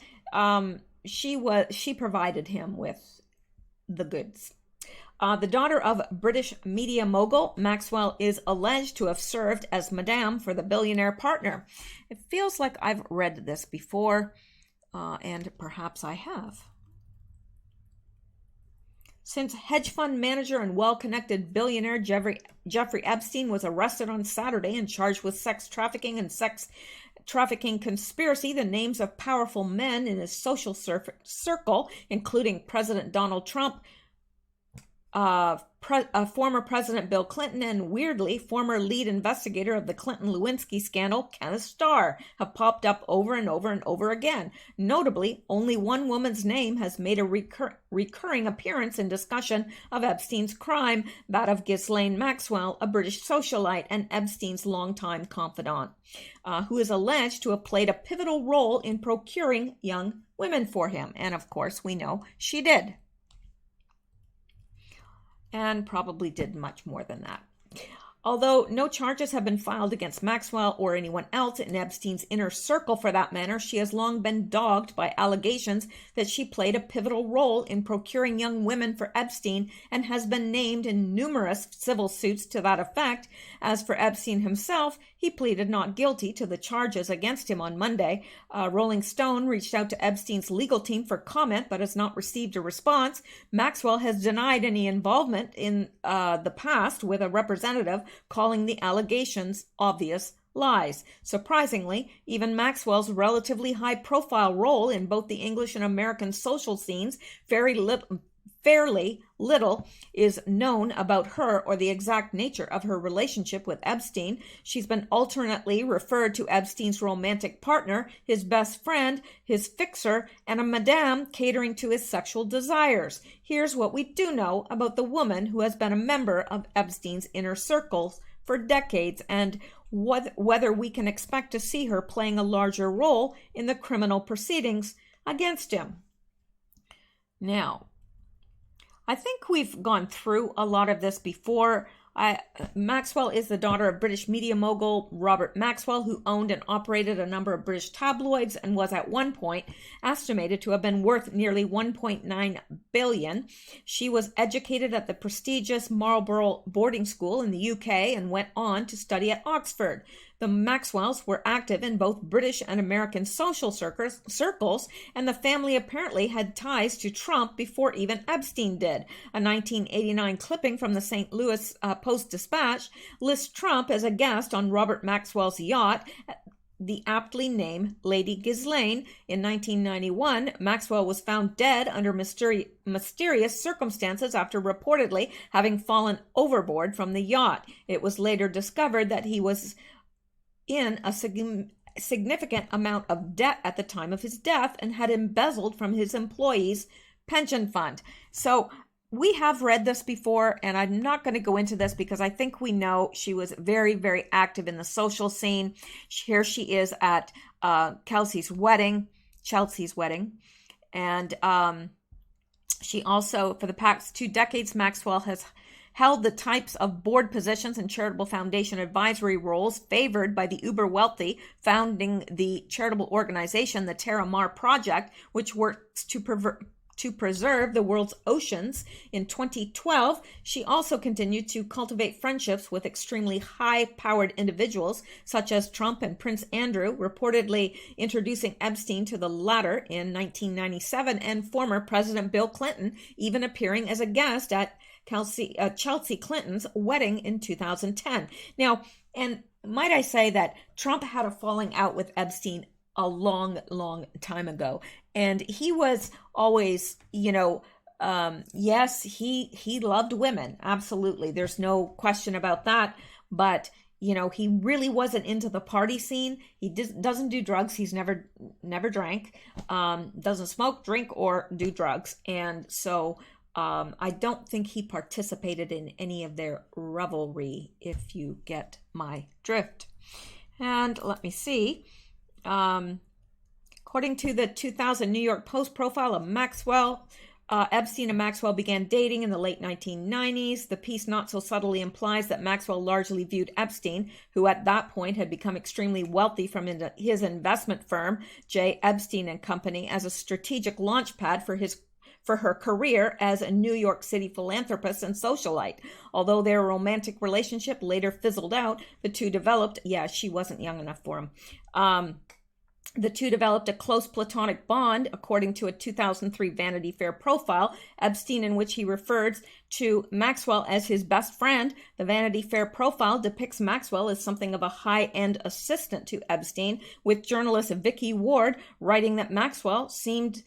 she provided him with the goods. The daughter of British media mogul, Maxwell is alleged to have served as madame for the billionaire partner. It feels like I've read this before, and perhaps I have. Since hedge fund manager and well-connected billionaire Jeffrey Epstein was arrested on Saturday and charged with sex trafficking and sex trafficking conspiracy, the names of powerful men in his social circle, including President Donald Trump, former President Bill Clinton, and weirdly, former lead investigator of the Clinton-Lewinsky scandal, Kenneth Starr, have popped up over and over and over again. Notably, only one woman's name has made a recurring appearance in discussion of Epstein's crime, that of Ghislaine Maxwell, a British socialite and Epstein's longtime confidant, who is alleged to have played a pivotal role in procuring young women for him. And of course, we know she did. And probably did much more than that. Although no charges have been filed against Maxwell or anyone else in Epstein's inner circle for that matter, she has long been dogged by allegations that she played a pivotal role in procuring young women for Epstein and has been named in numerous civil suits to that effect. As for Epstein himself, he pleaded not guilty to the charges against him on Monday. Rolling Stone reached out to Epstein's legal team for comment but has not received a response. Maxwell has denied any involvement in the past, with a representative calling the allegations obvious lies. Surprisingly, even Maxwell's relatively high-profile role in both the English and American social scenes, fairly little is known about her or the exact nature of her relationship with Epstein. She's been alternately referred to Epstein's romantic partner, his best friend, his fixer, and a madame catering to his sexual desires. Here's what we do know about the woman who has been a member of Epstein's inner circles for decades, and whether we can expect to see her playing a larger role in the criminal proceedings against him. Now, I think we've gone through a lot of this before. Maxwell is the daughter of British media mogul Robert Maxwell, who owned and operated a number of British tabloids and was at one point estimated to have been worth nearly $1.9 billion. She was educated at the prestigious Marlborough boarding school in the UK and went on to study at Oxford. The Maxwells were active in both British and American social circles, and the family apparently had ties to Trump before even Epstein did. A 1989 clipping from the St. Louis Post-Dispatch lists Trump as a guest on Robert Maxwell's yacht, the aptly named Lady Ghislaine. In 1991, Maxwell was found dead under mysterious circumstances after reportedly having fallen overboard from the yacht. It was later discovered that he was in a significant amount of debt at the time of his death and had embezzled from his employees' pension fund. So we have read this before, and I'm not going to go into this because I think we know she was very, very active in the social scene. Here she is at Chelsea's wedding. And she also, for the past 2 decades, Maxwell has held the types of board positions and charitable foundation advisory roles favored by the uber wealthy, founding the charitable organization, the Terra Mar Project, which works to preserve the world's oceans. In 2012, she also continued to cultivate friendships with extremely high-powered individuals, such as Trump and Prince Andrew, reportedly introducing Epstein to the latter in 1997, and former President Bill Clinton, even appearing as a guest at Chelsea Clinton's wedding in 2010. Now, and might I say that Trump had a falling out with Epstein a long, long time ago. And he was always, yes, he loved women. Absolutely. There's no question about that. But he really wasn't into the party scene. He doesn't do drugs. He's never drank, doesn't smoke, drink, or do drugs. And so I don't think he participated in any of their revelry, if you get my drift. And let me see. According to the 2000 New York Post profile of Maxwell, Epstein and Maxwell began dating in the late 1990s. The piece not so subtly implies that Maxwell largely viewed Epstein, who at that point had become extremely wealthy from his investment firm, J. Epstein and Company, as a strategic launchpad for her career as a New York City philanthropist and socialite. Although their romantic relationship later fizzled out, the two developed, she wasn't young enough for him. The two developed a close platonic bond, according to a 2003 Vanity Fair profile, Epstein, in which he refers to Maxwell as his best friend. The Vanity Fair profile depicts Maxwell as something of a high-end assistant to Epstein, with journalist Vicky Ward writing that Maxwell seems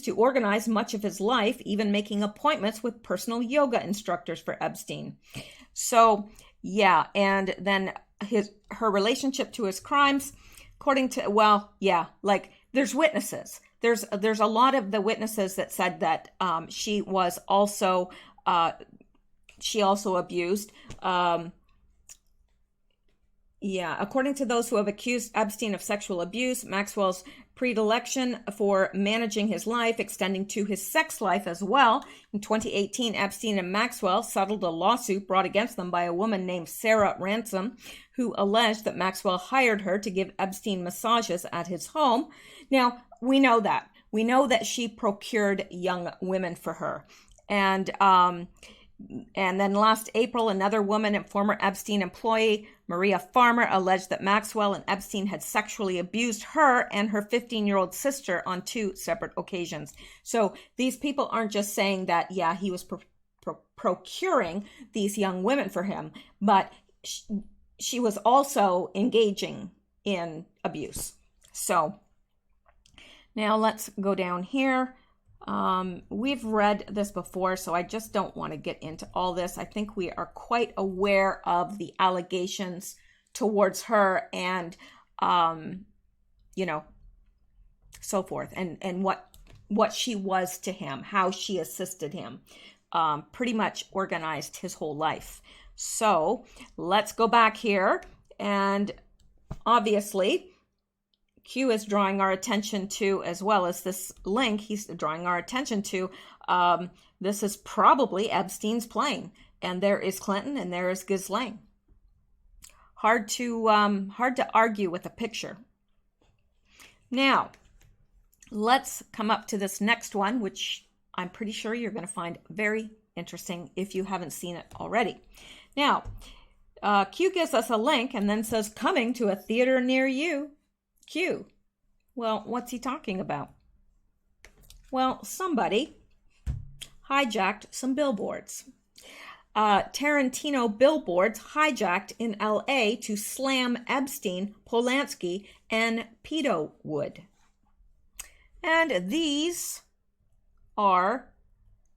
to organize much of his life, even making appointments with personal yoga instructors for Epstein. So, and then her relationship to his crimes, according to, there's witnesses. There's a lot of the witnesses that said that she also abused. According to those who have accused Epstein of sexual abuse, Maxwell's predilection for managing his life extending to his sex life as well. In 2018, Epstein and Maxwell settled a lawsuit brought against them by a woman named Sarah Ransom, who alleged that Maxwell hired her to give Epstein massages at his home. Now, we know that. We know that she procured young women for her. And then last April, another woman and former Epstein employee, Maria Farmer, alleged that Maxwell and Epstein had sexually abused her and her 15-year-old sister on 2 separate occasions. So these people aren't just saying that, he was procuring these young women for him, but she was also engaging in abuse. So now let's go down here. We've read this before, so I just don't want to get into all this. I think we are quite aware of the allegations towards her and, so forth, and what she was to him, how she assisted him, pretty much organized his whole life. So let's go back here, and obviously Q is drawing our attention to, as well as this link, he's drawing our attention to, this is probably Epstein's plane. And there is Clinton and there is Ghislaine. Hard to argue with a picture. Now, let's come up to this next one, which I'm pretty sure you're going to find very interesting if you haven't seen it already. Now, Q gives us a link and then says, coming to a theater near you. Q. Well, what's he talking about? Well, somebody hijacked some billboards. Tarantino billboards hijacked in LA to slam Epstein, Polanski, and Pedo Wood. And these are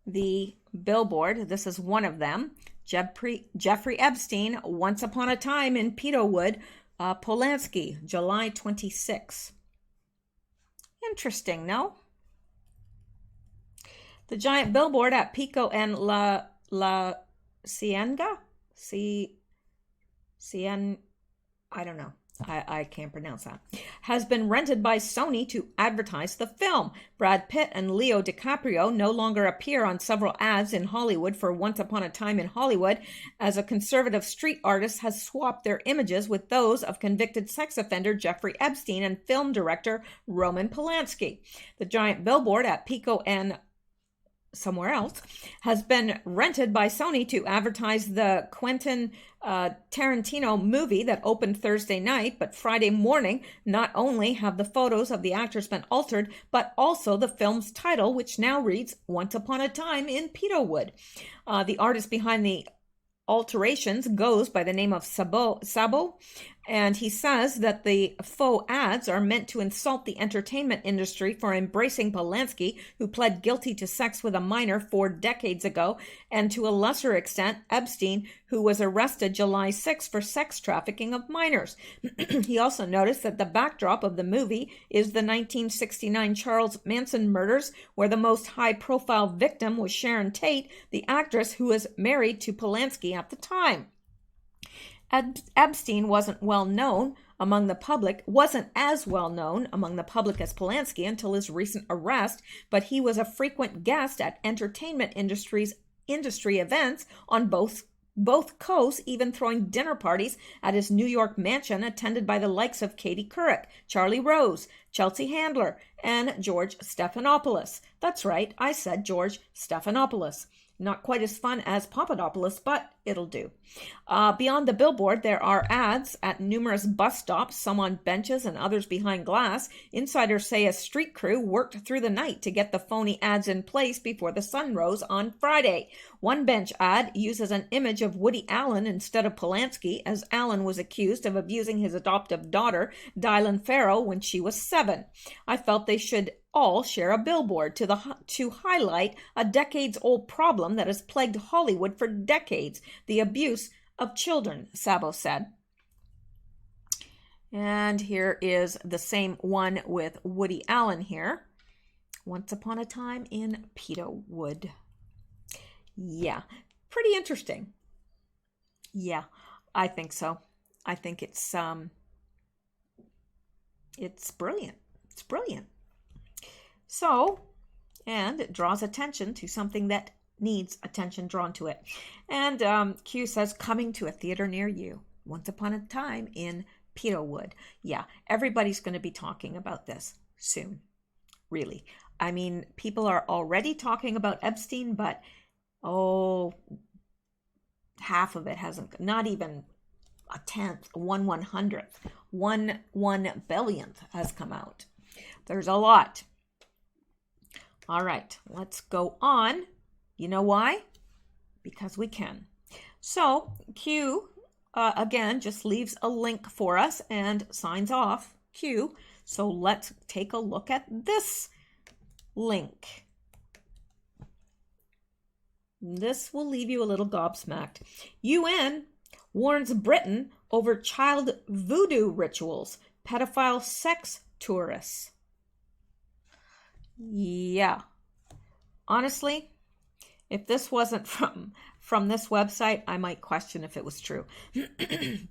the billboard. This is one of them. Jeffrey Epstein, Once Upon a Time in Pedo Wood, Polanski, July 26. Interesting, no? The giant billboard at Pico and La Cienega? I don't know. I can't pronounce that. Has been rented by Sony to advertise the film. Brad Pitt and Leo DiCaprio no longer appear on several ads in Hollywood for Once Upon a Time in Hollywood, as a conservative street artist has swapped their images with those of convicted sex offender Jeffrey Epstein and film director Roman Polanski. The giant billboard at Pico and somewhere else has been rented by Sony to advertise the Quentin Tarantino movie that opened Thursday night, but Friday morning. Not only have the photos of the actors been altered, but also the film's title, which now reads Once Upon a Time in Pedo Wood. The artist behind the alterations goes by the name of Sabo, And he says that the faux ads are meant to insult the entertainment industry for embracing Polanski, who pled guilty to sex with a minor 4 decades ago, and to a lesser extent, Epstein, who was arrested July 6 for sex trafficking of minors. He also noticed that the backdrop of the movie is the 1969 Charles Manson murders, where the most high-profile victim was Sharon Tate, the actress who was married to Polanski at the time. Epstein wasn't as well known among the public as Polanski until his recent arrest, but he was a frequent guest at entertainment industry events on both coasts, even throwing dinner parties at his New York mansion attended by the likes of Katie Couric, Charlie Rose, Chelsea Handler, and George Stephanopoulos. That's right, I said George Stephanopoulos. Not quite as fun as Papadopoulos, but it'll do. Beyond the billboard, there are ads at numerous bus stops, some on benches and others behind glass. Insiders say a street crew worked through the night to get the phony ads in place before the sun rose on Friday. One bench ad uses an image of Woody Allen instead of Polanski, as Allen was accused of abusing his adoptive daughter, Dylan Farrow, when she was 7. I felt they should all share a billboard to highlight a decades-old problem that has plagued Hollywood for decades, the abuse of children, Sabo said. And here is the same one with Woody Allen here. Once Upon a Time in Peterwood. Yeah, pretty interesting. Yeah, I think so. I think it's brilliant. It's brilliant. So, and it draws attention to something that needs attention drawn to it. And Q says, coming to a theater near you. Once Upon a Time in Peterwood. Yeah, everybody's going to be talking about this soon. Really. I mean, people are already talking about Epstein, but, half of it hasn't, not even a tenth, 1/100th, 1/1 has come out. There's a lot. All right, let's go on. You know why? Because we can. So Q, again, just leaves a link for us and signs off Q. So let's take a look at this link. This will leave you a little gobsmacked. UN warns Britain over child voodoo rituals, pedophile sex tourists. Yeah, honestly, if this wasn't from this website, I might question if it was true.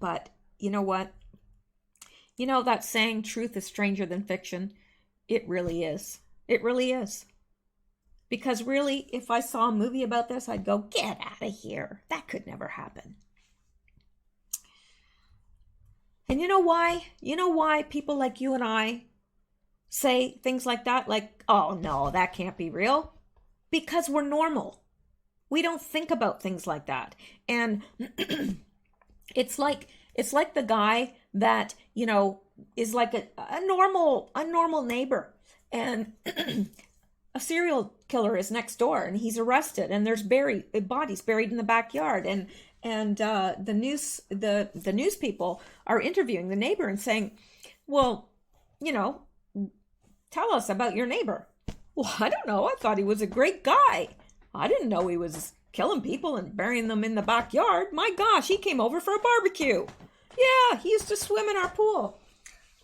But you know what? You know that saying, truth is stranger than fiction? It really is. It really is. Because really, if I saw a movie about this, I'd go, get out of here. That could never happen. And you know why? You know why people like you and I say things like that, like, oh no, that can't be real? Because we're normal. We don't think about things like that. And it's like the guy that, you know, is like a normal neighbor, and a serial killer is next door and he's arrested, and there's bodies buried in the backyard, and the news people are interviewing the neighbor and saying, well, you know, tell us about your neighbor. Well, I don't know. I thought he was a great guy. I didn't know he was killing people and burying them in the backyard. My gosh, he came over for a barbecue. Yeah, he used to swim in our pool.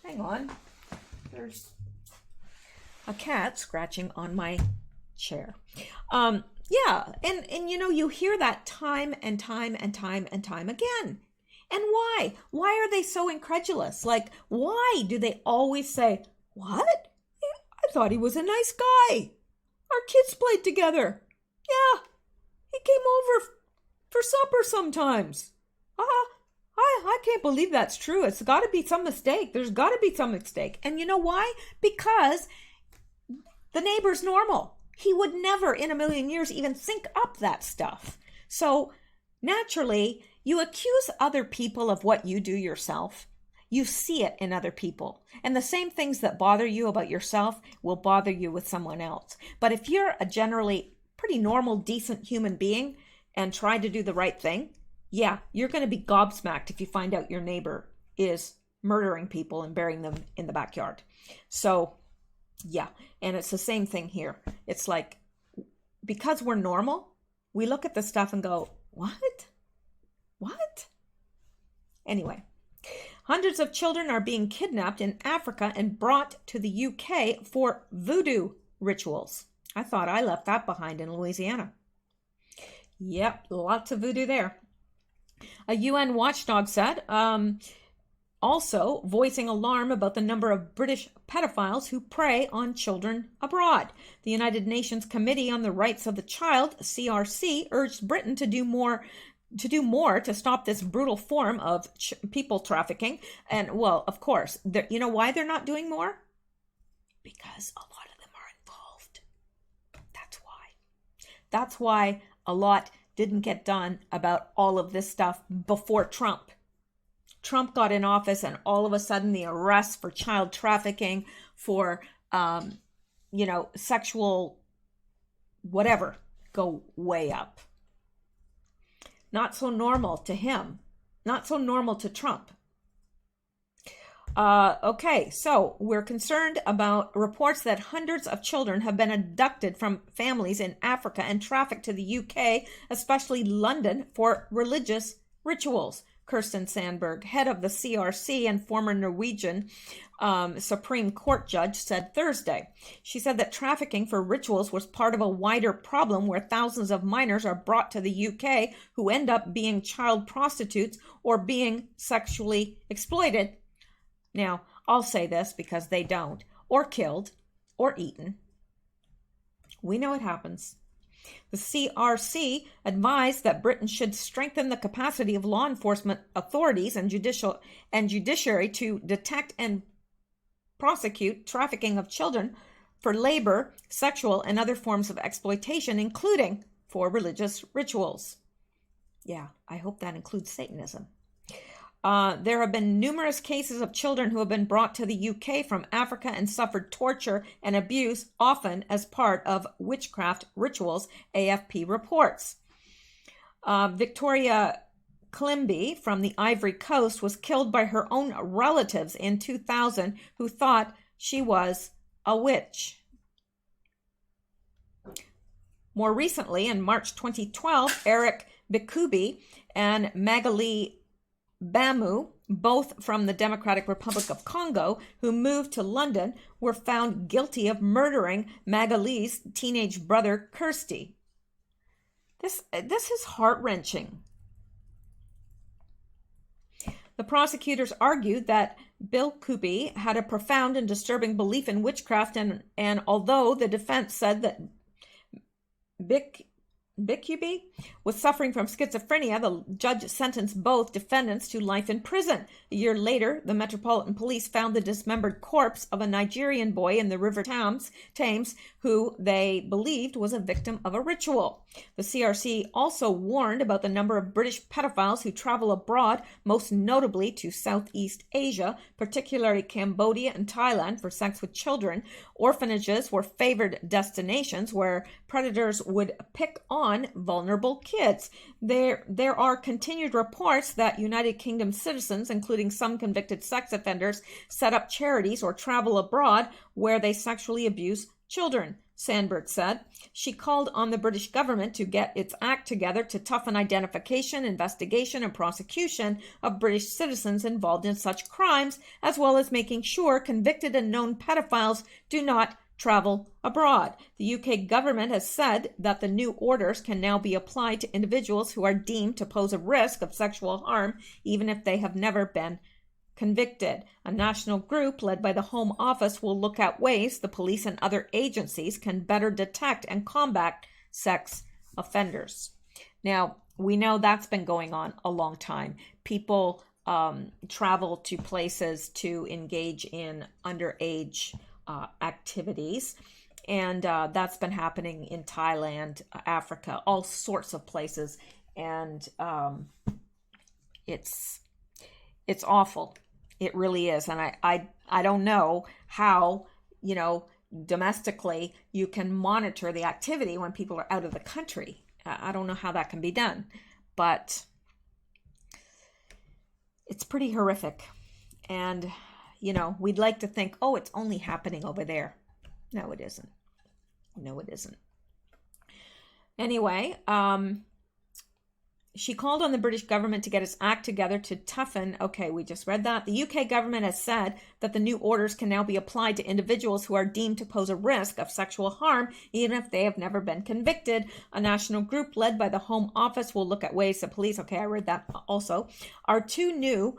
Hang on. There's a cat scratching on my chair. Yeah, and you know, you hear that time and time again. And why? Why are they so incredulous? Like, why do they always say, what? I thought he was a nice guy. Our kids played together. Yeah, he came over for supper sometimes. I can't believe that's true. It's got to be some mistake. There's got to be some mistake. And you know why? Because the neighbor's normal. He would never in a million years even think up that stuff. So naturally, you accuse other people of what you do yourself. You see it in other people. And the same things that bother you about yourself will bother you with someone else. But if you're a generally pretty normal, decent human being and try to do the right thing, yeah, you're going to be gobsmacked if you find out your neighbor is murdering people and burying them in the backyard. So, yeah, and it's the same thing here. It's like, because we're normal, we look at this stuff and go, what? What? Anyway, hundreds of children are being kidnapped in Africa and brought to the UK for voodoo rituals. I thought I left that behind in Louisiana. Yep, lots of voodoo there. A UN watchdog said, also voicing alarm about the number of British pedophiles who prey on children abroad. The United Nations Committee on the Rights of the Child, CRC, urged Britain to do more to stop this brutal form of people trafficking. And, well, of course, you know why they're not doing more? Because a lot of them are involved. That's why. That's why a lot didn't get done about all of this stuff before Trump. Trump got in office and all of a sudden the arrests for child trafficking, for, sexual whatever, go way up. Not so normal to him. Not so normal to Trump. Okay, so we're concerned about reports that hundreds of children have been abducted from families in Africa and trafficked to the UK, especially London, for religious rituals. Kirsten Sandberg, head of the CRC and former Norwegian Supreme Court judge, said Thursday. She said that trafficking for rituals was part of a wider problem where thousands of minors are brought to the UK who end up being child prostitutes or being sexually exploited. Now, I'll say this because they don't, or killed, or eaten. We know it happens. The CRC advised that Britain should strengthen the capacity of law enforcement authorities and judiciary to detect and prosecute trafficking of children for labor, sexual, and other forms of exploitation, including for religious rituals. Yeah, I hope that includes Satanism. There have been numerous cases of children who have been brought to the UK from Africa and suffered torture and abuse, often as part of witchcraft rituals, AFP reports. Victoria Climby from the Ivory Coast was killed by her own relatives in 2000 who thought she was a witch. More recently, in March 2012, Eric Bikubi and Magali Bamu, both from the Democratic Republic of Congo, who moved to London, were found guilty of murdering Magali's teenage brother, Kirsty. This is heart-wrenching. The prosecutors argued that Bill Kubi had a profound and disturbing belief in witchcraft, and although the defense said that Bikubi was suffering from schizophrenia, the judge sentenced both defendants to life in prison. A year later, the Metropolitan Police found the dismembered corpse of a Nigerian boy in the River Thames, who they believed was a victim of a ritual. The CRC also warned about the number of British pedophiles who travel abroad, most notably to Southeast Asia, particularly Cambodia and Thailand, for sex with children. Orphanages were favored destinations where predators would pick on vulnerable kids. There are continued reports that United Kingdom citizens, including some convicted sex offenders, set up charities or travel abroad where they sexually abuse children, Sandberg said. She called on the British government to get its act together to toughen identification, investigation, and prosecution of British citizens involved in such crimes, as well as making sure convicted and known pedophiles do not travel abroad. The UK government has said that the new orders can now be applied to individuals who are deemed to pose a risk of sexual harm, even if they have never been convicted. A national group led by the Home Office will look at ways the police and other agencies can better detect and combat sex offenders. Now, we know that's been going on a long time. People travel to places to engage in underage activities, and that's been happening in Thailand, Africa, all sorts of places, and it's awful. It really is. And I don't know how, domestically you can monitor the activity when people are out of the country. I don't know how that can be done, but it's pretty horrific. And, you know, we'd like to think, oh, it's only happening over there. No, it isn't. No, it isn't. Anyway, she called on the British government to get its act together to toughen. Okay, we just read that. The UK government has said that the new orders can now be applied to individuals who are deemed to pose a risk of sexual harm, even if they have never been convicted. A national group led by the Home Office will look at ways that police, okay, I read that also, our two new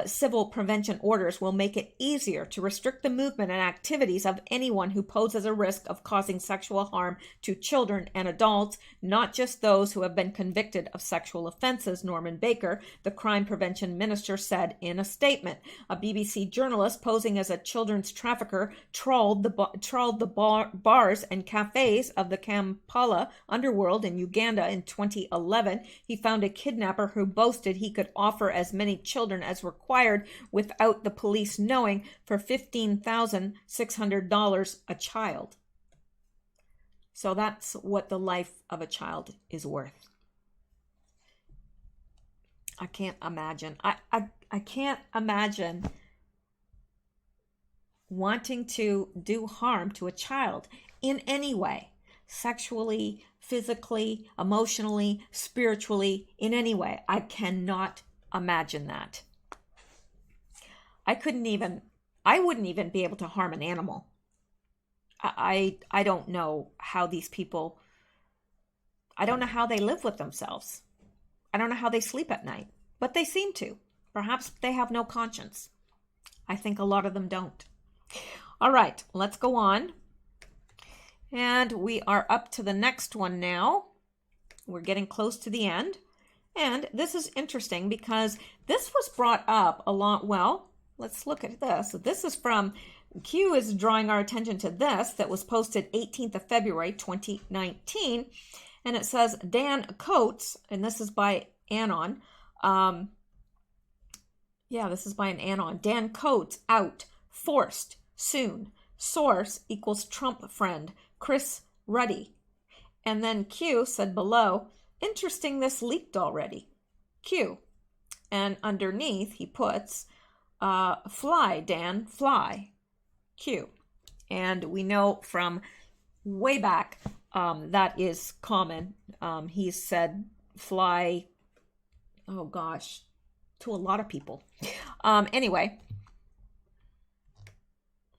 civil prevention orders will make it easier to restrict the movement and activities of anyone who poses a risk of causing sexual harm to children and adults, not just those who have been convicted of sexual offenses, Norman Baker, the crime prevention minister, said in a statement. A BBC journalist posing as a children's trafficker trawled the bars and cafes of the Kampala underworld in Uganda in 2011. He found a kidnapper who boasted he could offer as many children as required without the police knowing for $15,600 a child. So that's what the life of a child is worth. I can't imagine. I can't imagine wanting to do harm to a child in any way, sexually, physically, emotionally, spiritually, in any way. I cannot imagine that. I wouldn't even be able to harm an animal. I don't know how these people, I don't know how they live with themselves. I don't know how they sleep at night, but they seem to. Perhaps they have no conscience. I think a lot of them don't. All right, let's go on. And we are up to the next one now. We're getting close to the end. And this is interesting because this was brought up a lot. Well, let's look at this. So this is from, Q is drawing our attention to this that was posted 18th of February, 2019. And it says, Dan Coates, and this is by Anon. This is by an Anon. Dan Coates out, forced, soon. Source equals Trump friend, Chris Ruddy. And then Q said below, interesting this leaked already. Q. And underneath he puts, fly, Dan, fly. Q. And we know from way back that is common. He's said fly, oh gosh, to a lot of people. Anyway,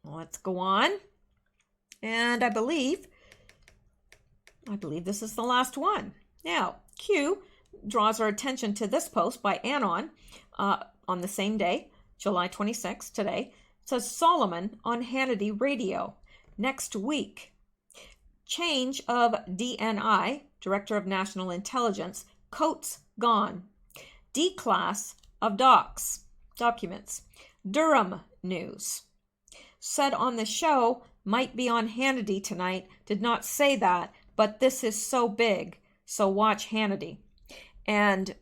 let's go on. And I believe this is the last one. Now, Q draws our attention to this post by Anon on the same day, July 26th, today. It says, Solomon on Hannity Radio. Next week, change of DNI, Director of National Intelligence, Coates gone. D-class of documents. Durham news. Said on the show, might be on Hannity tonight. Did not say that, but this is so big. So watch Hannity. And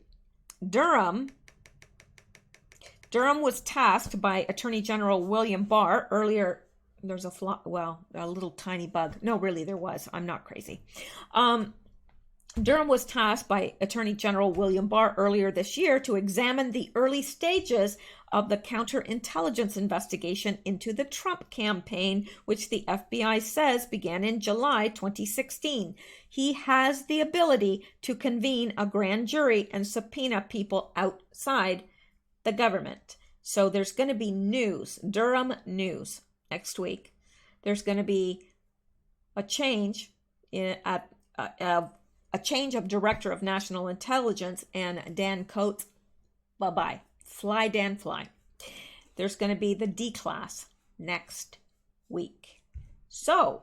Durham was tasked by Attorney General William Barr earlier. There's a little tiny bug. No, really, there was. I'm not crazy. Durham was tasked by Attorney General William Barr earlier this year to examine the early stages of the counterintelligence investigation into the Trump campaign, which the FBI says began in July 2016. He has the ability to convene a grand jury and subpoena people outside the government. So there's going to be news, Durham news next week. There's going to be a change a change of Director of National Intelligence, and Dan Coates, bye-bye. Fly, Dan, fly. There's going to be the D-class next week. So,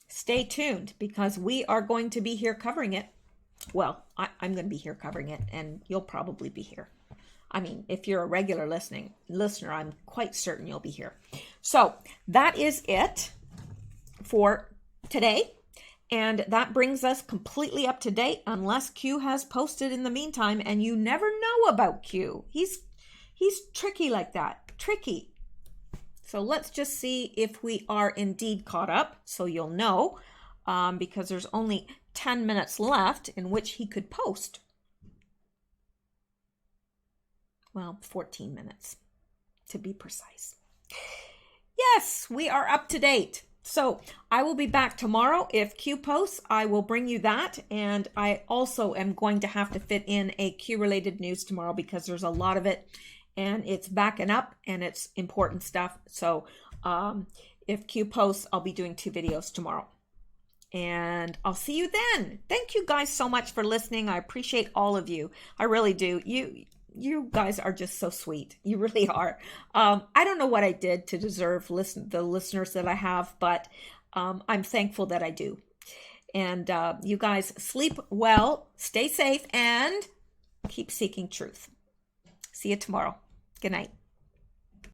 stay tuned because we are going to be here covering it. Well, I'm going to be here covering it, and you'll probably be here. I mean, if you're a regular listener, I'm quite certain you'll be here. So, that is it for today. And that brings us completely up to date, unless Q has posted in the meantime, and you never know about Q. He's tricky like that, tricky. So let's just see if we are indeed caught up, so you'll know, because there's only 10 minutes left in which he could post. Well, 14 minutes. to be precise. Yes, we are up to date. So I will be back tomorrow. If Q posts, I will bring you that. And I also am going to have to fit in a Q-related news tomorrow because there's a lot of it. And it's backing up and it's important stuff. So if Q posts, I'll be doing 2 videos tomorrow. And I'll see you then. Thank you guys so much for listening. I appreciate all of you. I really do. You guys are just so sweet. You really are. I don't know what I did to deserve the listeners that I have, but I'm thankful that I do. And you guys sleep well, stay safe, and keep seeking truth. See you tomorrow. Good night.